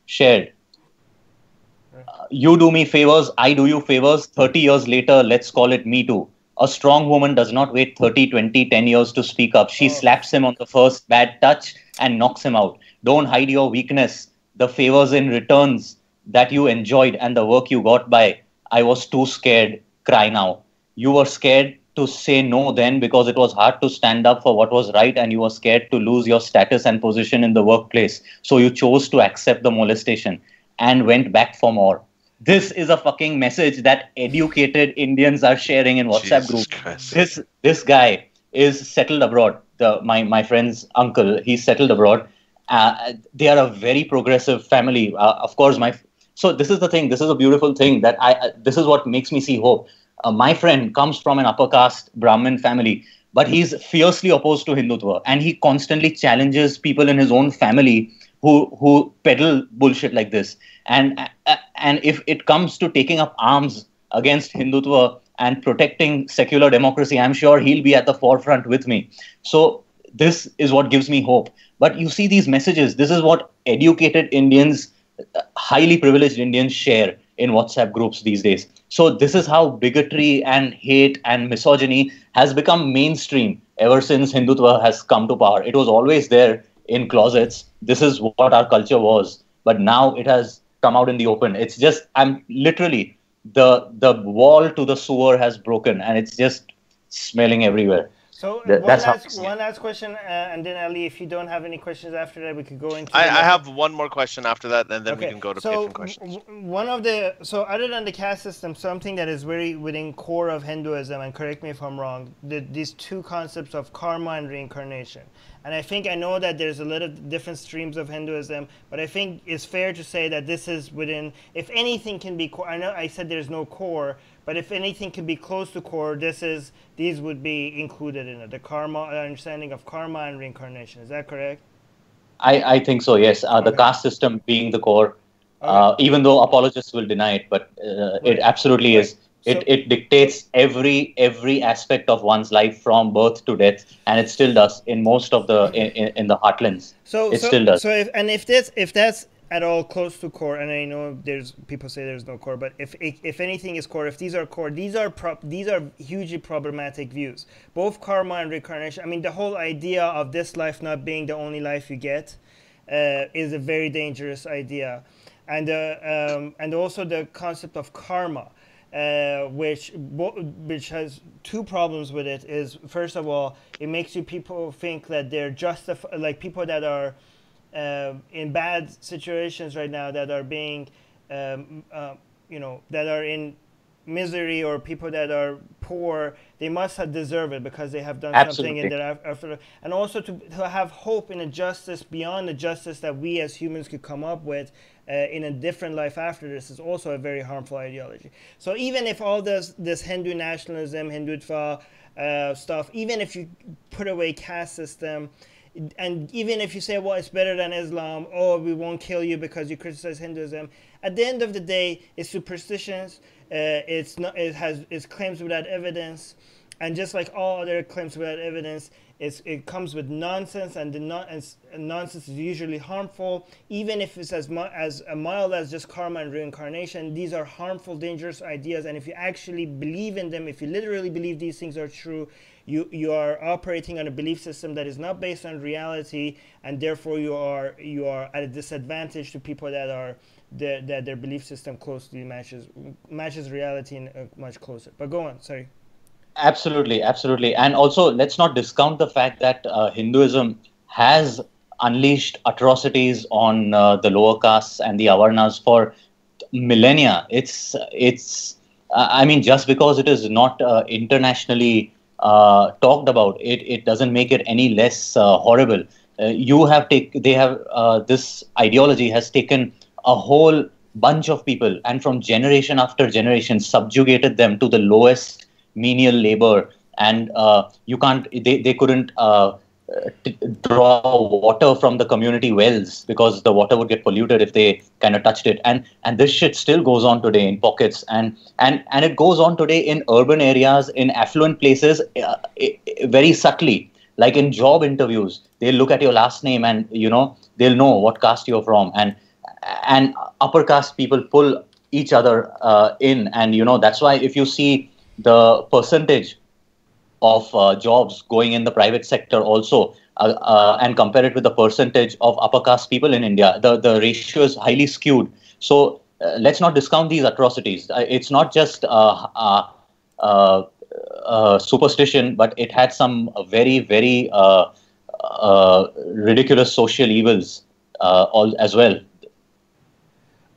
shared. You do me favors, I do you favors. 30 years later, let's call it Me Too. A strong woman does not wait 30, 20, 10 years to speak up. She slaps him on the first bad touch and knocks him out. Don't hide your weakness. The favors in returns that you enjoyed and the work you got by. I was too scared. Cry now. You were scared. to say no then because it was hard to stand up for what was right and you were scared to lose your status and position in the workplace. So you chose to accept the molestation and went back for more. This is a fucking message that educated Indians are sharing in WhatsApp groups. This guy is settled abroad. My friend's uncle, he's settled abroad. They are a very progressive family. Of course, so this is the thing. This is a beautiful thing that this is what makes me see hope. My friend comes from an upper caste Brahmin family, but he's fiercely opposed to Hindutva, and he constantly challenges people in his own family who peddle bullshit like this. And if it comes to taking up arms against Hindutva and protecting secular democracy, I'm sure he'll be at the forefront with me. So this is what gives me hope. But you see these messages. This is what educated Indians, highly privileged Indians share in WhatsApp groups these days. So this is how bigotry and hate and misogyny has become mainstream ever since Hindutva has come to power. It was always there in closets. This is what our culture was. But now it has come out in the open. It's just, I'm literally, the wall to the sewer has broken and it's just smelling everywhere. So one last question, and then Ali, if you don't have any questions after that, we could go into. I have one more question after that, and then we can go to different questions. So other than the caste system, something that is very within core of Hinduism, and correct me if I'm wrong, these two concepts of karma and reincarnation. And I know that there's a lot of different streams of Hinduism, but I think it's fair to say that this is within, if anything can be core, I know I said there's no core, but if anything can be close to core, these would be included in it. The understanding of karma and reincarnation. Is that correct? I think so, yes. The caste system being the core, even though apologists will deny it, but it absolutely is. It dictates every aspect of one's life from birth to death, and it still does in most of the in the heartlands. It still does. So if that's at all close to core, and I know there's people say there's no core, but if anything is core, if these are core, these are hugely problematic views. Both karma and reincarnation. I mean, the whole idea of this life not being the only life you get is a very dangerous idea, and also the concept of karma. Which has two problems with it. Is first of all, it makes people think that they're justified, like people that are in bad situations right now, that are being, that are in misery, or people that are poor, they must have deserved it because they have done something in their after. And also to have hope in a justice beyond the justice that we as humans could come up with in a different life after this is also a very harmful ideology. So even if all this Hindu nationalism, Hindutva stuff, even if you put away caste system, and even if you say, well, it's better than Islam, or we won't kill you because you criticize Hinduism, at the end of the day, it's superstitions. It's claims without evidence, and just like all other claims without evidence, it comes with nonsense, and nonsense is usually harmful. Even if it's as mild as just karma and reincarnation, these are harmful, dangerous ideas. And if you actually believe in them, if you literally believe these things are true, you are operating on a belief system that is not based on reality, and therefore you are at a disadvantage to people that their belief system closely matches reality in much closer. But go on, sorry. Absolutely. And also, let's not discount the fact that Hinduism has unleashed atrocities on the lower castes and the Avarnas for millennia. I mean, just because it is not internationally talked about, it doesn't make it any less horrible. This ideology has taken a whole bunch of people, and from generation after generation subjugated them to the lowest menial labor, and they couldn't draw water from the community wells because the water would get polluted if they kind of touched it, and this shit still goes on today in pockets, and it goes on today in urban areas, in affluent places, very subtly. Like in job interviews, they'll look at your last name and they'll know what caste you're from, and upper caste people pull each other in, and that's why if you see the percentage of jobs going in the private sector also, and compare it with the percentage of upper caste people in India, the ratio is highly skewed. So let's not discount these atrocities. It's not just superstition, but it had some very, very ridiculous social evils all as well.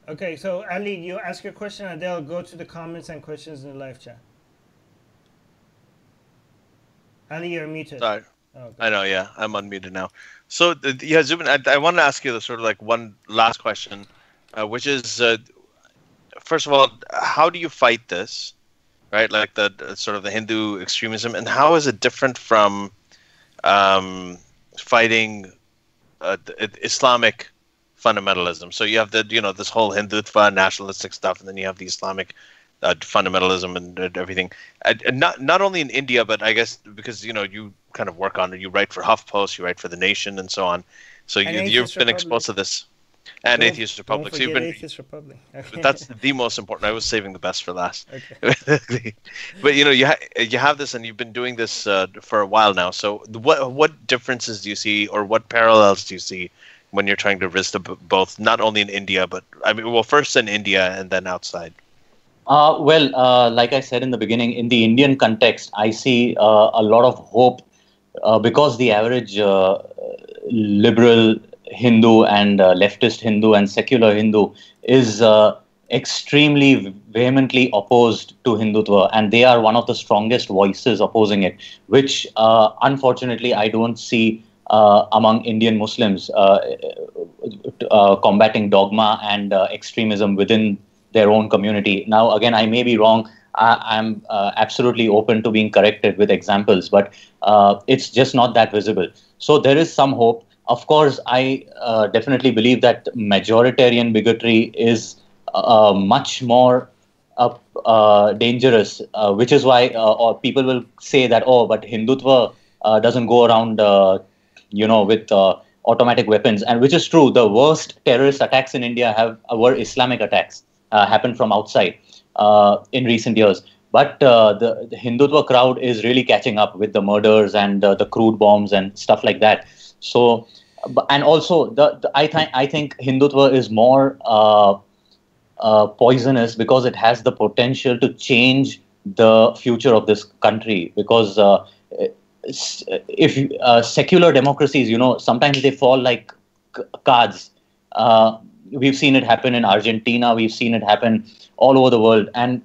Okay, so Ali, you ask your question, and they'll go to the comments and questions in the live chat. Ali, you're muted. Sorry. Oh, okay. I know, yeah. I'm unmuted now. So, yeah, Zubin, I want to ask you the sort of like one last question, which is, first of all, how do you fight this, right? Like the sort of the Hindu extremism, and how is it different from fighting Islamic fundamentalism? So you have this whole Hindutva nationalistic stuff, and then you have the Islamic fundamentalism and everything. And not only in India, but I guess because you kind of work on it, you write for HuffPost, you write for The Nation, and so on. So you've been exposed to this, and Atheist Republic. Don't forget Atheist Republic. Okay. That's the most important. I was saving the best for last. Okay. But you have this, and you've been doing this for a while now. So what differences do you see, or what parallels do you see when you're trying to risk both, not only in India, but first in India and then outside? Like I said in the beginning, in the Indian context, I see a lot of hope because the average liberal Hindu and leftist Hindu and secular Hindu is extremely vehemently opposed to Hindutva, and they are one of the strongest voices opposing it, which unfortunately I don't see among Indian Muslims combating dogma and extremism within their own community. Now, again, I may be wrong. I'm absolutely open to being corrected with examples, but it's just not that visible. So there is some hope. Of course, I definitely believe that majoritarian bigotry is much more dangerous, which is why people will say that, but Hindutva doesn't go around, with automatic weapons, and which is true. The worst terrorist attacks in India were Islamic attacks. Happened from outside in recent years. But the Hindutva crowd is really catching up with the murders and the crude bombs and stuff like that. So, and also, I think Hindutva is more poisonous because it has the potential to change the future of this country. Because if secular democracies, sometimes they fall like cards. We've seen it happen in Argentina. We've seen it happen all over the world. And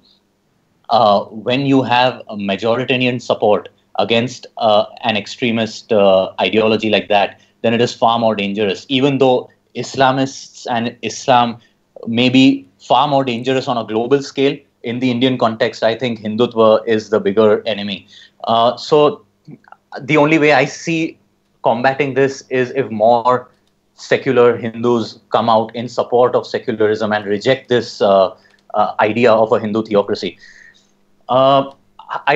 when you have a majoritarian support against an extremist ideology like that, then it is far more dangerous. Even though Islamists and Islam may be far more dangerous on a global scale, in the Indian context, I think Hindutva is the bigger enemy. So the only way I see combating this is if more secular Hindus come out in support of secularism and reject this idea of a Hindu theocracy. I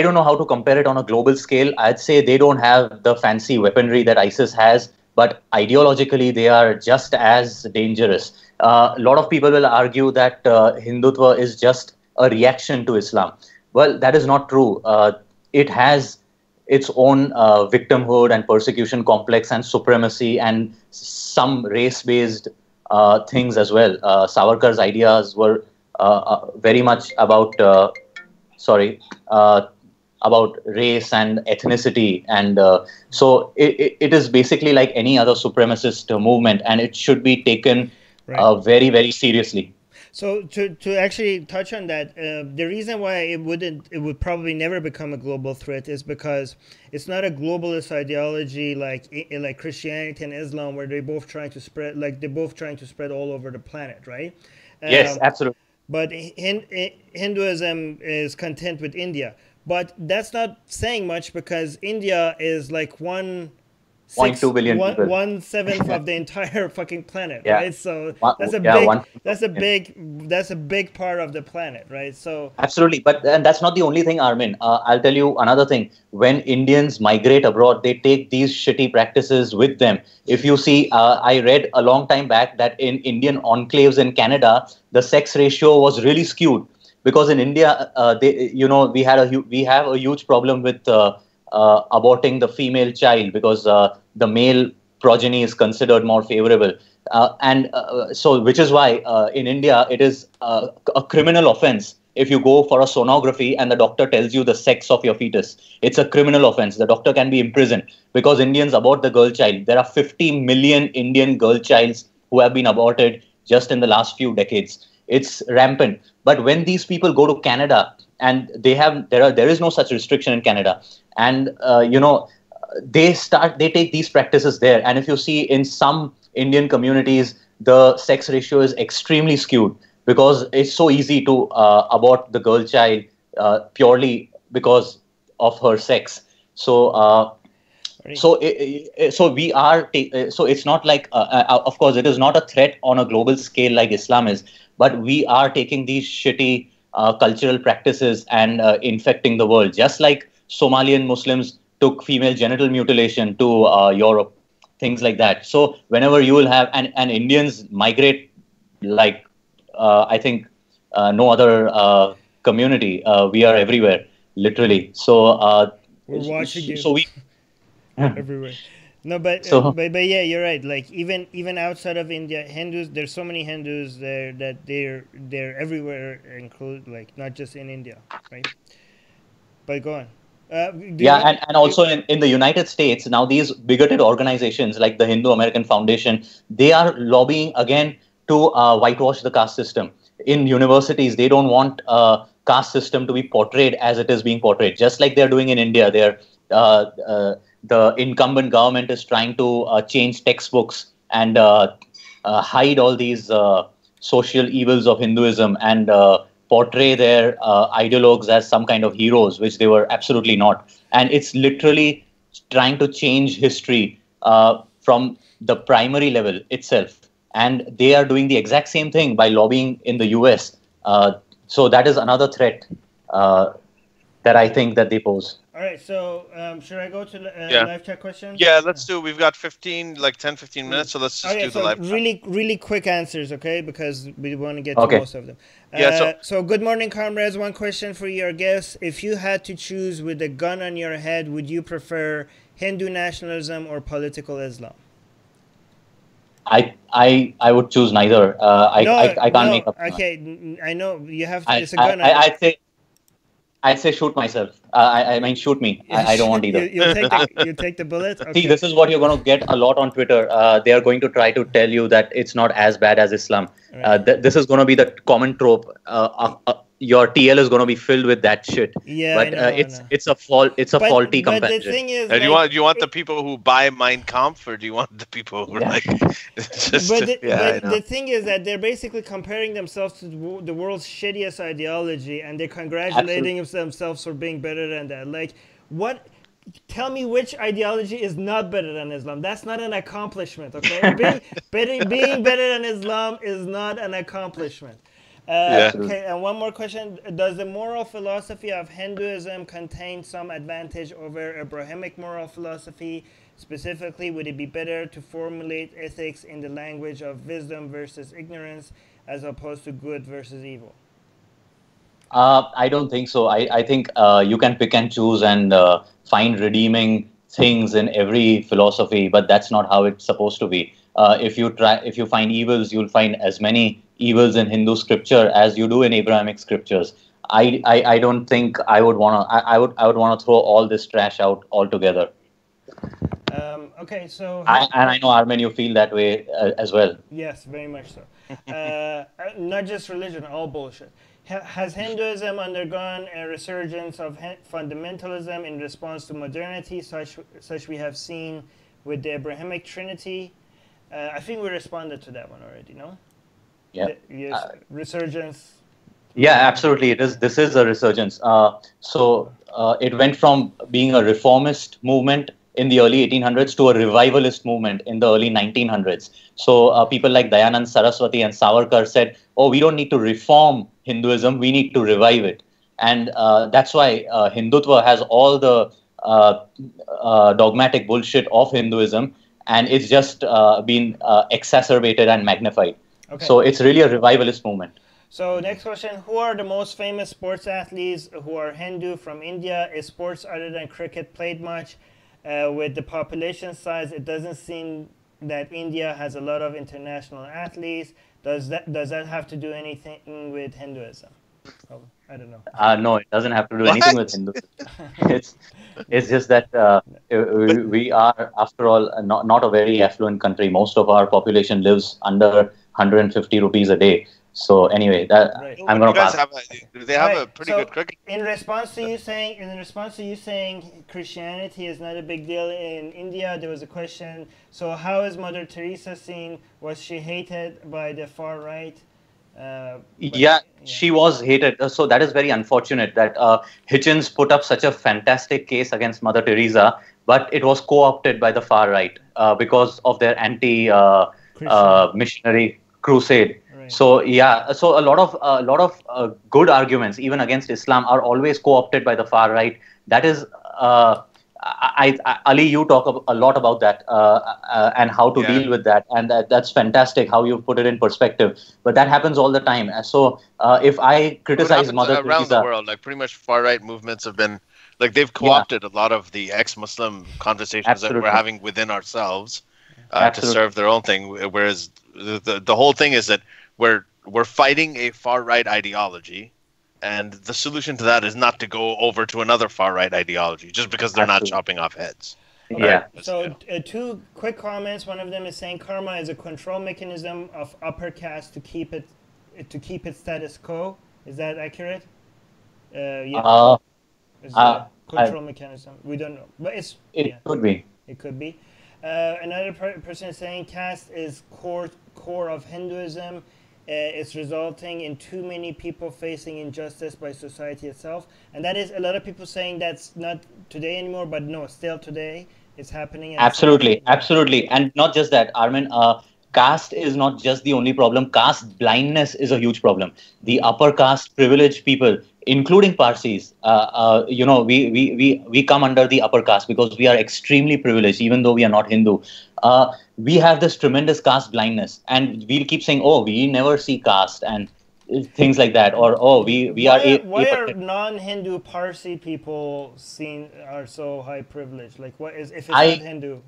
don't know how to compare it on a global scale. I'd say they don't have the fancy weaponry that ISIS has, but ideologically they are just as dangerous. A lot of people will argue that Hindutva is just a reaction to Islam. Well, that is not true. It has its own victimhood and persecution complex and supremacy and some race-based things as well. Savarkar's ideas were very much about race and ethnicity, and so it is basically like any other supremacist movement, and it should be taken very, very seriously. So to actually touch on that, the reason why it would probably never become a global threat is because it's not a globalist ideology like Christianity and Islam, where they're both trying to spread all over the planet, right? Yes, absolutely. But Hinduism is content with India, but that's not saying much because India is like 1.2 billion people. 1/7 of the entire fucking planet, yeah. Right? So that's a big part of the planet, right? So absolutely, and that's not the only thing, Armin. I'll tell you another thing. When Indians migrate abroad, they take these shitty practices with them. If you see, I read a long time back that in Indian enclaves in Canada, the sex ratio was really skewed because in India, we have a huge problem with aborting the female child because the male progeny is considered more favorable. So which is why in India it is a criminal offense if you go for a sonography and the doctor tells you the sex of your fetus. It's a criminal offense. The doctor can be imprisoned because Indians abort the girl child. There are 50 million Indian girl childs who have been aborted just in the last few decades. It's rampant. But when these people go to Canada, and there is no such restriction in Canada, and they take these practices there. And if you see in some Indian communities, the sex ratio is extremely skewed because it's so easy to abort the girl child purely because of her sex. So we are. So it's not like, of course, it is not a threat on a global scale like Islam is, but we are taking these shitty cultural practices and infecting the world, just like Somalian Muslims took female genital mutilation to Europe, things like that. So whenever you will have, and Indians migrate like, I think, no other community. We are everywhere, literally. So we're watching you. So we everywhere. No, but yeah, you're right. Like even outside of India, Hindus, there's so many Hindus there that they're everywhere, include like not just in India, right? But go on. And also in the United States, now these bigoted organizations like the Hindu American Foundation, they are lobbying again to whitewash the caste system. In universities, they don't want caste system to be portrayed as it is being portrayed, just like they're doing in India. The incumbent government is trying to change textbooks and hide all these social evils of Hinduism and portray their ideologues as some kind of heroes, which they were absolutely not. And it's literally trying to change history from the primary level itself. And they are doing the exact same thing by lobbying in the US. So that is another threat that I think that they pose. All right, so should I go to live chat questions? Yeah, let's do. We've got 10, 15 minutes, so let's just do the live chat. Really quick answers, okay? Because we want to get to most of them. So good morning, comrades. One question for your guests. If you had to choose with a gun on your head, would you prefer Hindu nationalism or political Islam? I would choose neither. I can't make up. Okay, I know you have to. It's a gun. I'd say shoot myself. I mean, shoot me. I don't want either. You take the bullet? Okay. See, this is what you're going to get a lot on Twitter. They are going to try to tell you that it's not as bad as Islam. Right. This is going to be the common trope. Your TL is going to be filled with that shit. Yeah, but it's a faulty comparison. The thing is, do you want the people who buy Mein Kampf, or do you want the people who are like? The thing is that they're basically comparing themselves to the world's shittiest ideology, and they're congratulating themselves for being better than that. Like, what? Tell me which ideology is not better than Islam. That's not an accomplishment, okay? Being better than Islam is not an accomplishment. Okay, and one more question. Does the moral philosophy of Hinduism contain some advantage over Abrahamic moral philosophy? Specifically, would it be better to formulate ethics in the language of wisdom versus ignorance as opposed to good versus evil? I don't think so. I think you can pick and choose and find redeeming things in every philosophy, but that's not how it's supposed to be. If you find evils, you'll find as many evils in Hindu scripture as you do in Abrahamic scriptures. I don't think I would want to throw all this trash out altogether. Okay, so I know, Armin, you feel that way as well. Yes, very much so. Not just religion, all bullshit. Has Hinduism undergone a resurgence of fundamentalism in response to modernity, such we have seen with the Abrahamic Trinity? I think we responded to that one already, no? Yeah. Yes, resurgence. Yeah, absolutely. This is a resurgence. So it went from being a reformist movement in the early 1800s to a revivalist movement in the early 1900s. So people like Dayanand Saraswati and Savarkar said, oh, we don't need to reform Hinduism, we need to revive it. And that's why Hindutva has all the dogmatic bullshit of Hinduism, and it's just been exacerbated and magnified. Okay. So it's really a revivalist movement. So next question, who are the most famous sports athletes who are Hindu from India? Is sports other than cricket played much? With the population size, it doesn't seem that India has a lot of international athletes. Does that have to do anything with Hinduism? I don't know. No, it doesn't have to do anything with Hinduism. It's just that we are, after all, not a very affluent country. Most of our population lives under 150 rupees a day. So anyway, Right. I'm going to pass. They have a pretty good cricket. In response to you saying Christianity is not a big deal in India, there was a question. So how is Mother Teresa seen? Was she hated by the far right? Yeah, she was hated. So that is very unfortunate that Hitchens put up such a fantastic case against Mother Teresa, but it was co-opted by the far right because of their anti-missionary crusade. Right. So yeah, so a lot of good arguments, even against Islam, are always co-opted by the far right. That is, Ali, you talk a lot about that and how to deal with that, and that's fantastic how you put it in perspective. But that happens all the time. So if I criticize Mother Teresa around the world, like pretty much far right movements have been like they've co-opted a lot of the ex-Muslim conversations that we're having within ourselves to serve their own thing. Whereas the whole thing is that we're fighting a far right ideology. And the solution to that is not to go over to another far-right ideology just because they're not chopping off heads. Yeah. Right? So two quick comments. One of them is saying karma is a control mechanism of upper caste to keep it status quo. Is that accurate? Yeah. It's a control mechanism. We don't know, but it could be. It could be. Another person is saying caste is core of Hinduism. It's resulting in too many people facing injustice by society itself. And that is a lot of people saying that's not today anymore, but no, still today it's happening. Absolutely. And not just that, Armin, caste is not just the only problem. Caste blindness is a huge problem. The upper caste privileged people, including Parsis, we come under the upper caste because we are extremely privileged, even though we are not Hindu. We have this tremendous caste blindness, and we'll keep saying, "Oh, we never see caste," and things like that, or "Oh, we are." Why are non-Hindu Parsi people are so high privileged? Like, what is if it's not Hindu?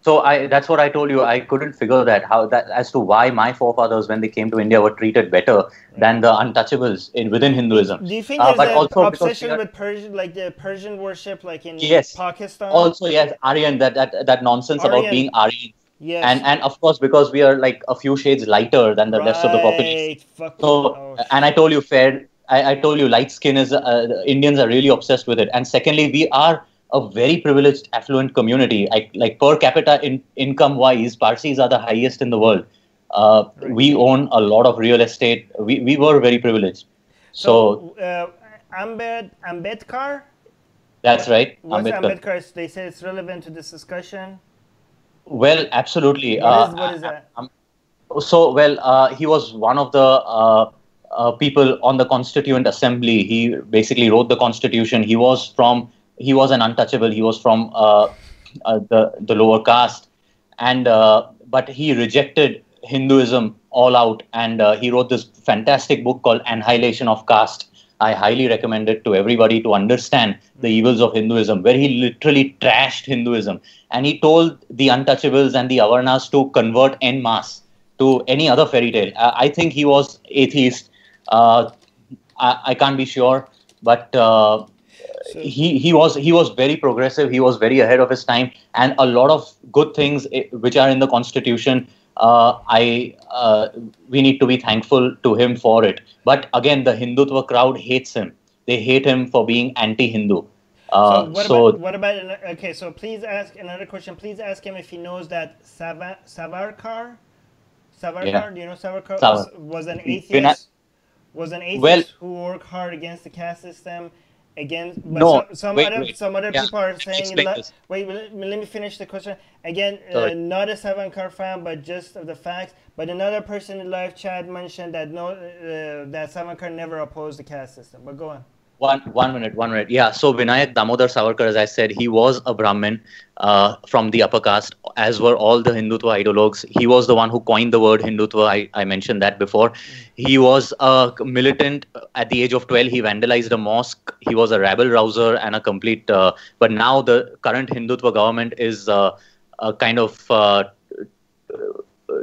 So that's what I told you. I couldn't figure as to why my forefathers, when they came to India, were treated better than the untouchables within Hinduism. Do you think there's an obsession with Persian, like the Persian worship, like in Pakistan? Also, yes, Aryan, that nonsense about being Aryan. Yes. And of course, because we are like a few shades lighter than the rest of the population. And I told you, I told you, light skin is Indians are really obsessed with it. And secondly, we are a very privileged, affluent community. Like per capita income wise, Parsis are the highest in the world. We own a lot of real estate. We were very privileged. So Ambedkar? That's right. What's Ambedkar? They say it's relevant to this discussion. Well, absolutely. What is that? He was one of the people on the Constituent Assembly. He basically wrote the Constitution. He was an untouchable. He was from the lower caste, and but he rejected Hinduism all out, and he wrote this fantastic book called Annihilation of Caste. I highly recommend it to everybody to understand the evils of Hinduism, where he literally trashed Hinduism. And he told the untouchables and the Avarnas to convert en masse to any other fairy tale. I think he was atheist. I can't be sure, but he was very progressive. He was very ahead of his time. And a lot of good things which are in the Constitution, we need to be thankful to him for it. But again, the Hindutva crowd hates him. They hate him for being anti-Hindu. So please ask another question. Please ask him if he knows that Savarkar, do you know Savarkar was an atheist? Who worked hard against the caste system. Again, but some other people are saying. Wait, let me finish the question. Again, not a Savarkar fan, but just of the facts. But another person in live chat mentioned that that Savarkar never opposed the caste system. But go on. One minute. Yeah, so Vinayak Damodar Savarkar, as I said, he was a Brahmin from the upper caste, as were all the Hindutva ideologues. He was the one who coined the word Hindutva. I mentioned that before. He was a militant. At the age of 12, he vandalized a mosque. He was a rabble-rouser and a complete... but now the current Hindutva government is kind of...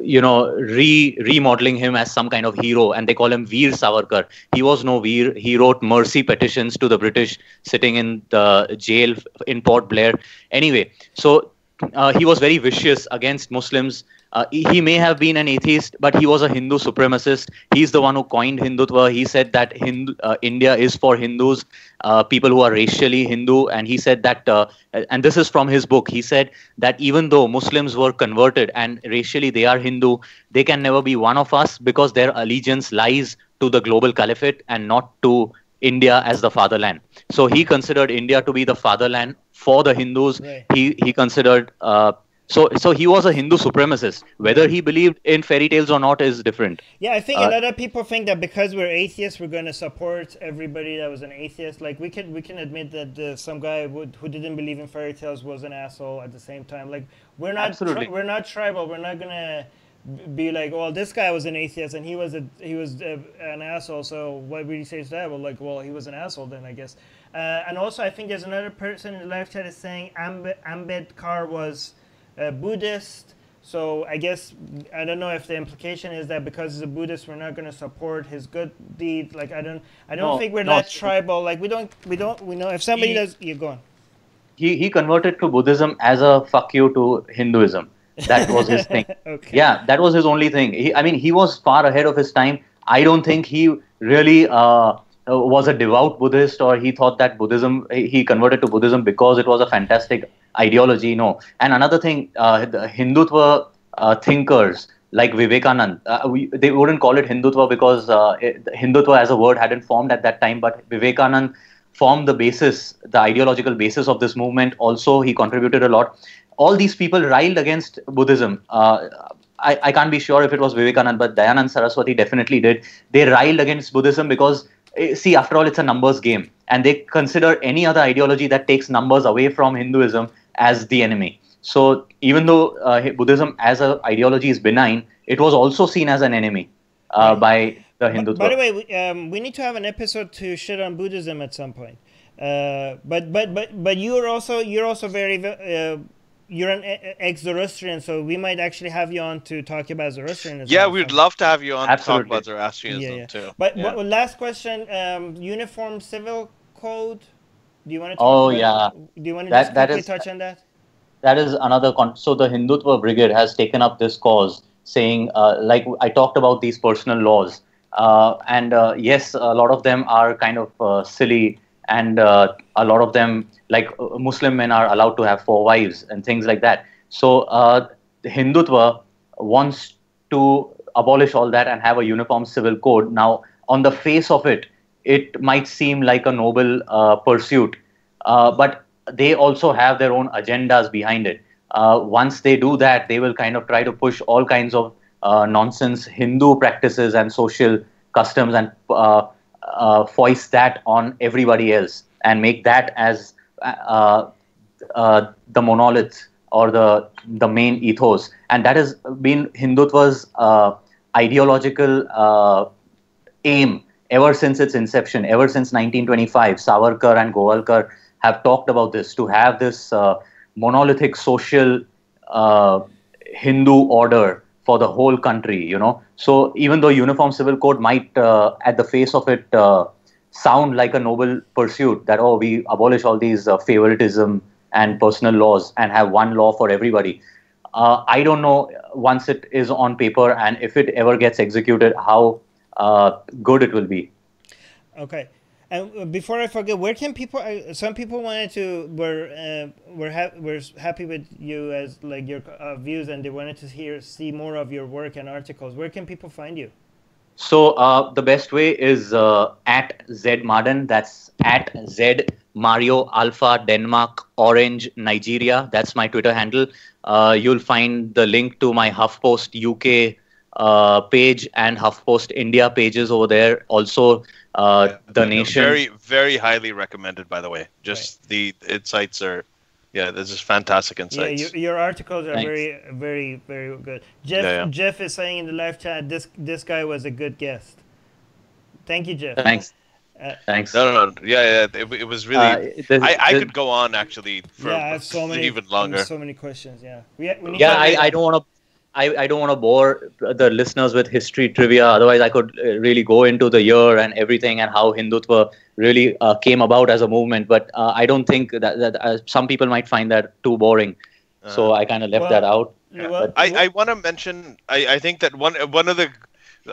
remodeling him as some kind of hero, and they call him Veer Savarkar. He was no Veer. He wrote mercy petitions to the British sitting in the jail in Port Blair. Anyway, so he was very vicious against Muslims. He may have been an atheist, but he was a Hindu supremacist. He's the one who coined Hindutva. He said that India is for Hindus, people who are racially Hindu. And he said that, and this is from his book, he said that even though Muslims were converted and racially they are Hindu, they can never be one of us because their allegiance lies to the global caliphate and not to India as the fatherland. So he considered India to be the fatherland for the Hindus. Right. He considered... So he was a Hindu supremacist. Whether he believed in fairy tales or not is different. Yeah, I think a lot of people think that because we're atheists, we're going to support everybody that was an atheist. Like we can admit that some guy who didn't believe in fairy tales was an asshole at the same time. Like we're not we're not tribal. We're not going to be like, well, this guy was an atheist and he was an asshole. So what would you say to that? Well, he was an asshole then, I guess. And also, I think there's another person in the live chat is saying Ambedkar was Buddhist, so I guess I don't know if the implication is that because he's a Buddhist, we're not going to support his good deeds. Like I don't think we're that tribal. Like we know if somebody does, you go on. He converted to Buddhism as a fuck you to Hinduism. That was his thing. Okay. Yeah, that was his only thing. He was far ahead of his time. I don't think he really was a devout Buddhist, or he thought that he converted to Buddhism because it was a fantastic ideology. No. And another thing, the Hindutva thinkers like Vivekanand, they wouldn't call it Hindutva because Hindutva as a word hadn't formed at that time, but Vivekanand formed the ideological basis of this movement. Also, he contributed a lot. All these people riled against Buddhism. I can't be sure if it was Vivekanand, but Dayanand Saraswati definitely did. They riled against Buddhism because, see, after all, it's a numbers game. And they consider any other ideology that takes numbers away from Hinduism as the enemy. So even though Buddhism as an ideology is benign, it was also seen as an enemy by the Hindutva. By the way, we need to have an episode to shit on Buddhism at some point. But you're also very you're an ex-Zoroastrian, so we might actually have you on to talk about Zoroastrianism. Yeah, we'd love to have you on Absolutely. to talk about Zoroastrianism too. But last question, Uniform Civil Code. Do you want to Do you want to just quickly touch on that? That is another so the Hindutva Brigade has taken up this cause, saying, like I talked about these personal laws, and yes, a lot of them are kind of silly, and a lot of them, like Muslim men are allowed to have 4 wives and things like that. So the Hindutva wants to abolish all that and have a uniform civil code. Now, on the face of it, it might seem like a noble pursuit, but they also have their own agendas behind it. Once they do that, they will kind of try to push all kinds of nonsense Hindu practices and social customs and foist that on everybody else and make that as the monolith or the main ethos. And that has been Hindutva's ideological aim ever since its inception, ever since 1925. Savarkar and Govalkar have talked about this, to have this monolithic social Hindu order for the whole country, you know. So even though Uniform Civil Code might, at the face of it, sound like a noble pursuit, that, oh, we abolish all these favoritism and personal laws and have one law for everybody. I don't know, once it is on paper and if it ever gets executed, how good it will be. Okay. And before I forget, where can people? Some people wanted to were happy with you as like your views, and they wanted to see more of your work and articles. Where can people find you? So the best way is at Z Madon. That's at Z Mario Alpha Denmark Orange Nigeria. That's my Twitter handle. You'll find the link to my HuffPost UK page and HuffPost India pages over there. Also, the Nation. Very, very highly recommended, by the way. Just the insights are, this is fantastic insights. Yeah, your articles are very, very, very good. Jeff is saying in the live chat, this guy was a good guest. Thank you, Jeff. Thanks. Thanks. No. Yeah. It was really. I could go on actually for I have so many, even longer. So many questions. Yeah. I don't want to bore the listeners with history trivia. Otherwise, I could really go into the year and everything and how Hindutva really came about as a movement. But I don't think that some people might find that too boring. So I kind of left that out. Well, I want to mention, I think that one of the,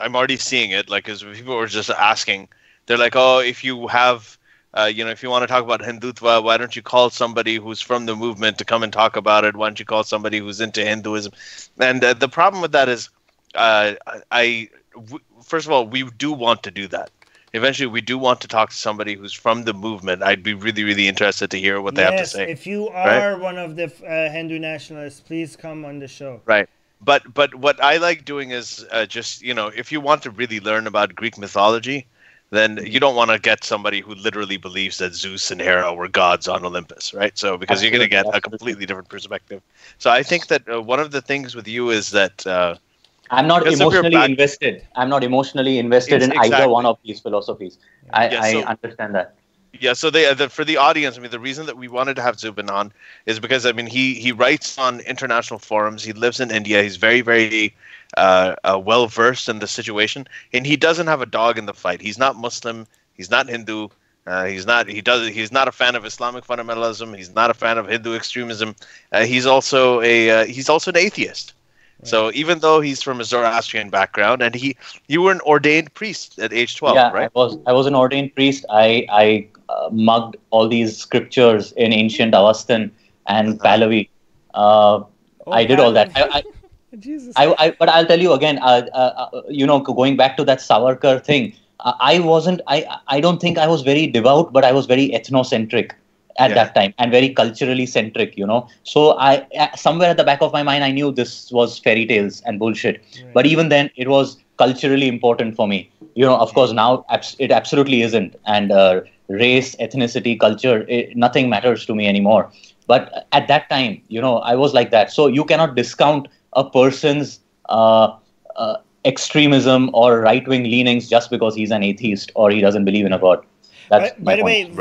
I'm already seeing it, like, as people were just asking, they're like, oh, if you have, if you want to talk about Hindutva, why don't you call somebody who's from the movement to come and talk about it? Why don't you call somebody who's into Hinduism? And the problem with that is, first of all, we do want to do that. Eventually, we do want to talk to somebody who's from the movement. I'd be really, really interested to hear what they have to say. If you are one of the Hindu nationalists, please come on the show. Right. But what I like doing is just, if you want to really learn about Greek mythology, then you don't want to get somebody who literally believes that Zeus and Hera were gods on Olympus, right? So because you're going to get a completely different perspective. So I think that one of the things with you is that I'm not emotionally invested. I'm not emotionally invested in either one of these philosophies. I understand that. Yeah, so for the audience, I mean, the reason that we wanted to have Zubin on is because, I mean, he writes on international forums. He lives in India. He's very, very well versed in the situation, and he doesn't have a dog in the fight. He's not Muslim. He's not Hindu. He's not a fan of Islamic fundamentalism. He's not a fan of Hindu extremism. He's also an atheist. Right. So even though he's from a Zoroastrian background, and you were an ordained priest at age 12, right? I was an ordained priest. I mugged all these scriptures in ancient Avastan and Pahlavi. I did all that. Jesus. But I'll tell you again, going back to that Savarkar thing, I don't think I was very devout, but I was very ethnocentric at that time and very culturally centric, So somewhere at the back of my mind, I knew this was fairy tales and bullshit. Right. But even then, it was culturally important for me. Of course, now it absolutely isn't. And race, ethnicity, culture, nothing matters to me anymore. But at that time, I was like that. So you cannot discount a person's extremism or right-wing leanings just because he's an atheist or he doesn't believe in a God. That's by the way,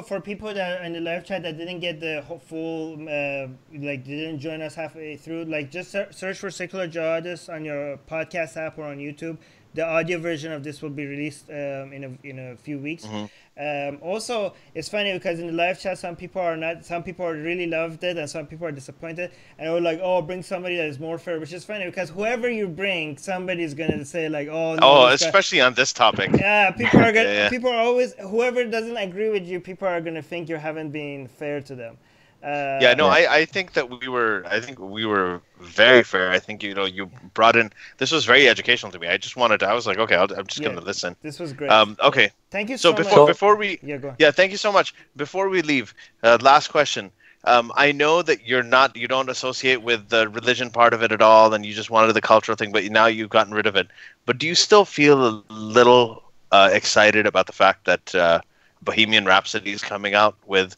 for people that are in the live chat that didn't get the full, didn't join us halfway through, just search for Secular Jihadists on your podcast app or on YouTube. The audio version of this will be released in a few weeks. Mm-hmm. Also, it's funny because in the live chat, some people really loved it and some people are disappointed. And they were like, "Oh, bring somebody that is more fair," which is funny because whoever you bring, somebody's gonna say like, "Oh, no." Oh, especially on this topic. Yeah, people are gonna. People are always, whoever doesn't agree with you, people are gonna think you haven't been fair to them. I think that we were very fair. I think you brought in. This was very educational to me. I was like, okay, I'm just going to listen. This was great. Okay. Thank you so much. Before we thank you so much. Before we leave, last question. I know that you don't associate with the religion part of it at all, and you just wanted the cultural thing, but now you've gotten rid of it. But do you still feel a little excited about the fact that Bohemian Rhapsody is coming out with?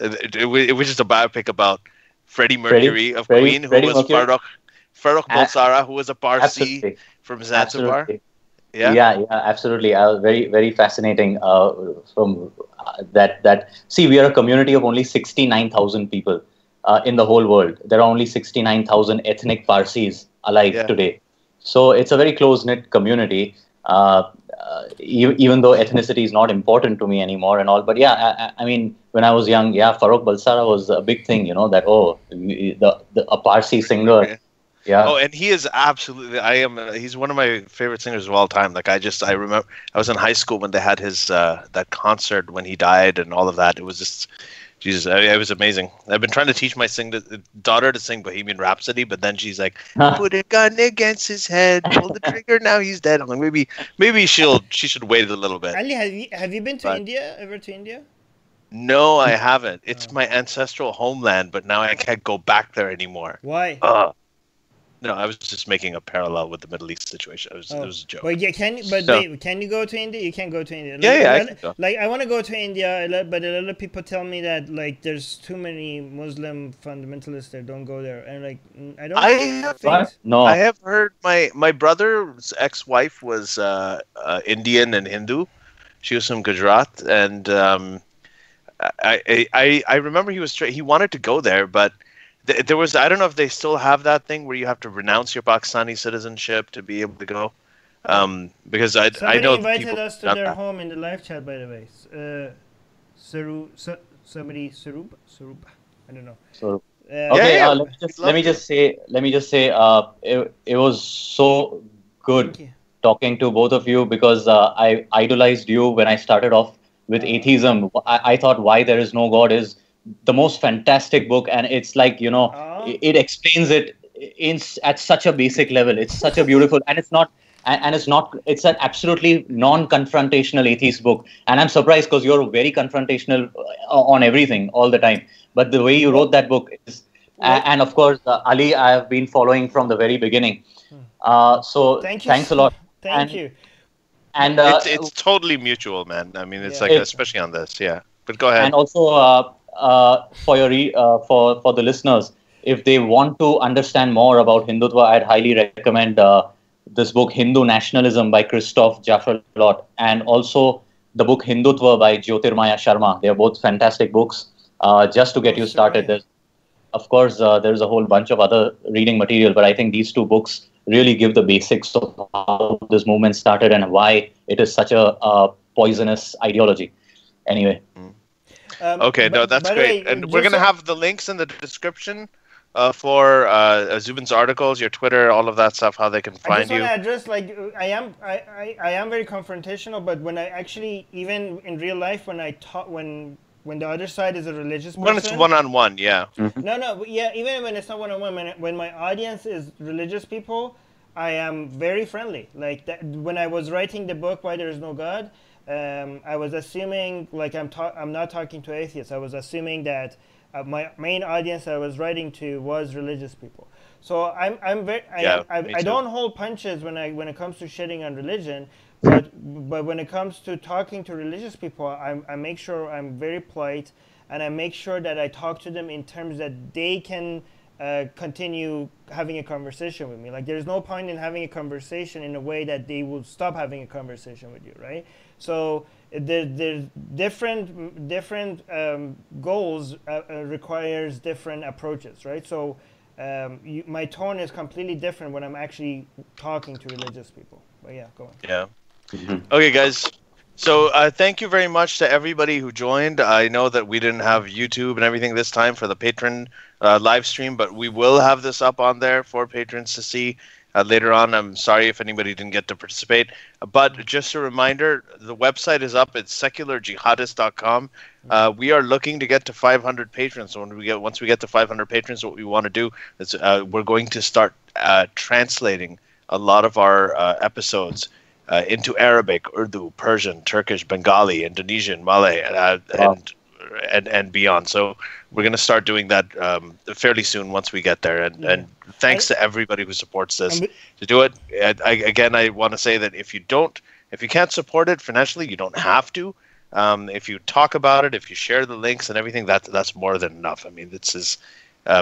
It was just a biopic about Freddie Mercury of Queen, who was Farrokh Bulsara, who was a Parsi from Zanzibar. Absolutely. Yeah, absolutely. Very, very fascinating. From that. See, we are a community of only 69,000 people in the whole world. There are only 69,000 ethnic Parsis alive today. So it's a very close-knit community. Even though ethnicity is not important to me anymore and all, but I mean, when I was young, Farokh Bulsara was a big thing, a Parsi singer. Yeah. Oh, and he is absolutely. He's one of my favorite singers of all time. Like I remember, I was in high school when they had his that concert when he died and all of that. It was just, Jesus, it was amazing. I've been trying to teach my daughter to sing Bohemian Rhapsody, but then she's like, "Put a gun against his head, pull the trigger, now he's dead." I'm like, maybe she should wait a little bit. Ali, have you been to India? Ever to India? No, I haven't. It's my ancestral homeland, but now I can't go back there anymore. Why? No, I was just making a parallel with the Middle East situation. It was a joke. But can you go to India? You can't go to India. I can go. I want to go to India, but a lot of people tell me that there's too many Muslim fundamentalists there. Don't go there. And I don't. I have heard my brother's ex-wife was Indian and Hindu. She was from Gujarat, and I remember he wanted to go there, but There was, I don't know if they still have that thing where you have to renounce your Pakistani citizenship to be able to go. Because I know invited people us to their home in the live chat, by the way. Saruba, I don't know. So okay, yeah, let me just say, it was so good talking to both of you, because I idolized you when I started off with atheism. I thought Why There Is No God is the most fantastic book, and it's like, it explains it at such a basic level. It's such a beautiful, and it's an absolutely non-confrontational atheist book. And I'm surprised, because you're very confrontational on everything all the time. But the way you wrote that book is, and of course, Ali, I have been following from the very beginning. So thanks a lot. Thank you. And it's totally mutual, man. I mean, it's like, especially on this, yeah. But go ahead. And also for the listeners, if they want to understand more about Hindutva, I'd highly recommend this book, Hindu Nationalism by Christoph Jaffelot, and also the book Hindutva by Jyotirmaya Sharma. They're both fantastic books. Just to get you started, there's a whole bunch of other reading material, but I think these two books really give the basics of how this movement started and why it is such a poisonous ideology. Anyway. Okay, no, that's great. And we're going to have the links in the description for Zubin's articles, your Twitter, all of that stuff, how they can find you. I just want to address, I am very confrontational, but when I actually, even in real life, when I talk, when the other side is a religious person. When it's one-on-one, yeah. Mm-hmm. No, yeah, even when it's not one-on-one, when my audience is religious people, I am very friendly. Like that, when I was writing the book Why There Is No God, I was assuming, like, I'm not talking to atheists. I was assuming that my main audience I was writing to was religious people. So I don't hold punches when it comes to shitting on religion. But when it comes to talking to religious people, I make sure I'm very polite, and I make sure that I talk to them in terms that they can continue having a conversation with me. Like, there's no point in having a conversation in a way that they will stop having a conversation with you, right? So there's different goals requires different approaches, right? So my tone is completely different when I'm actually talking to religious people. But yeah, go on. Yeah. Okay, guys. So thank you very much to everybody who joined. I know that we didn't have YouTube and everything this time for the patron live stream, but we will have this up on there for patrons to see later on. I'm sorry if anybody didn't get to participate, but just a reminder, the website is up at secularjihadist.com. We are looking to get to 500 patrons. So once we get to 500 patrons, what we want to do is we're going to start translating a lot of our episodes into Arabic, Urdu, Persian, Turkish, Bengali, Indonesian, Malay, and beyond. So we're going to start doing that fairly soon once we get there. And thanks to everybody who supports this to do it. I want to say that if you can't support it financially, you don't have to. If you talk about it, if you share the links and everything, that's more than enough. I mean, this is.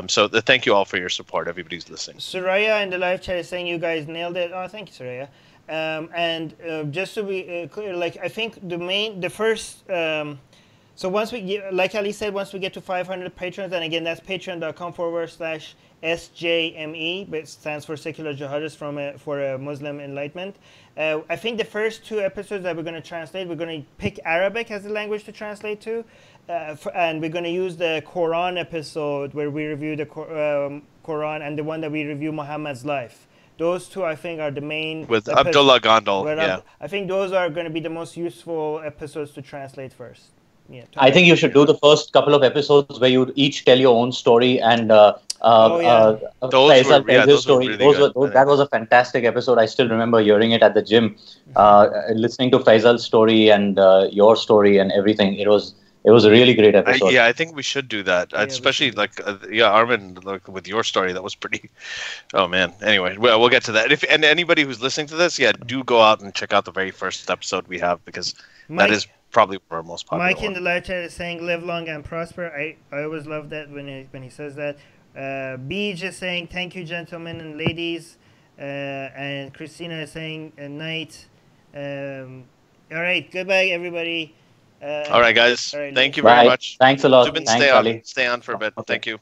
So thank you all for your support. Everybody's listening. Soraya in the live chat is saying you guys nailed it. Oh, thank you, Soraya. Just to be clear, like, I think so once we get, like Ali said, once we get to 500 patrons, and again, that's patreon.com/SJME, but it stands for Secular Jihadist for a Muslim Enlightenment. I think the first 2 episodes that we're going to translate, we're going to pick Arabic as the language to translate to, and we're going to use the Quran episode where we review the Quran, and the one that we review Muhammad's life. Those 2, I think, are the main... With Abdullah Gondal, yeah. I think those are going to be the most useful episodes to translate first. Yeah, I think you should do the first couple of episodes where you each tell your own story, and Faisal tells his story. That was a fantastic episode. I still remember hearing it at the gym, listening to Faisal's story and your story and everything. It was a really great episode. I think we should do that, especially Armin, like, with your story. That was pretty. Oh man. Anyway, we'll get to that. And anybody who's listening to this, do go out and check out the very first episode we have, because that is probably our most popular. Mike in the live chat is saying live long and prosper. I always love that when he says that. Beej is saying thank you, gentlemen and ladies, and Christina is saying night. All right, goodbye everybody. All right, guys. All right, thank you very much. Thanks a lot. Zubin, Thanks, Ali. Stay on for a bit. Okay. Thank you.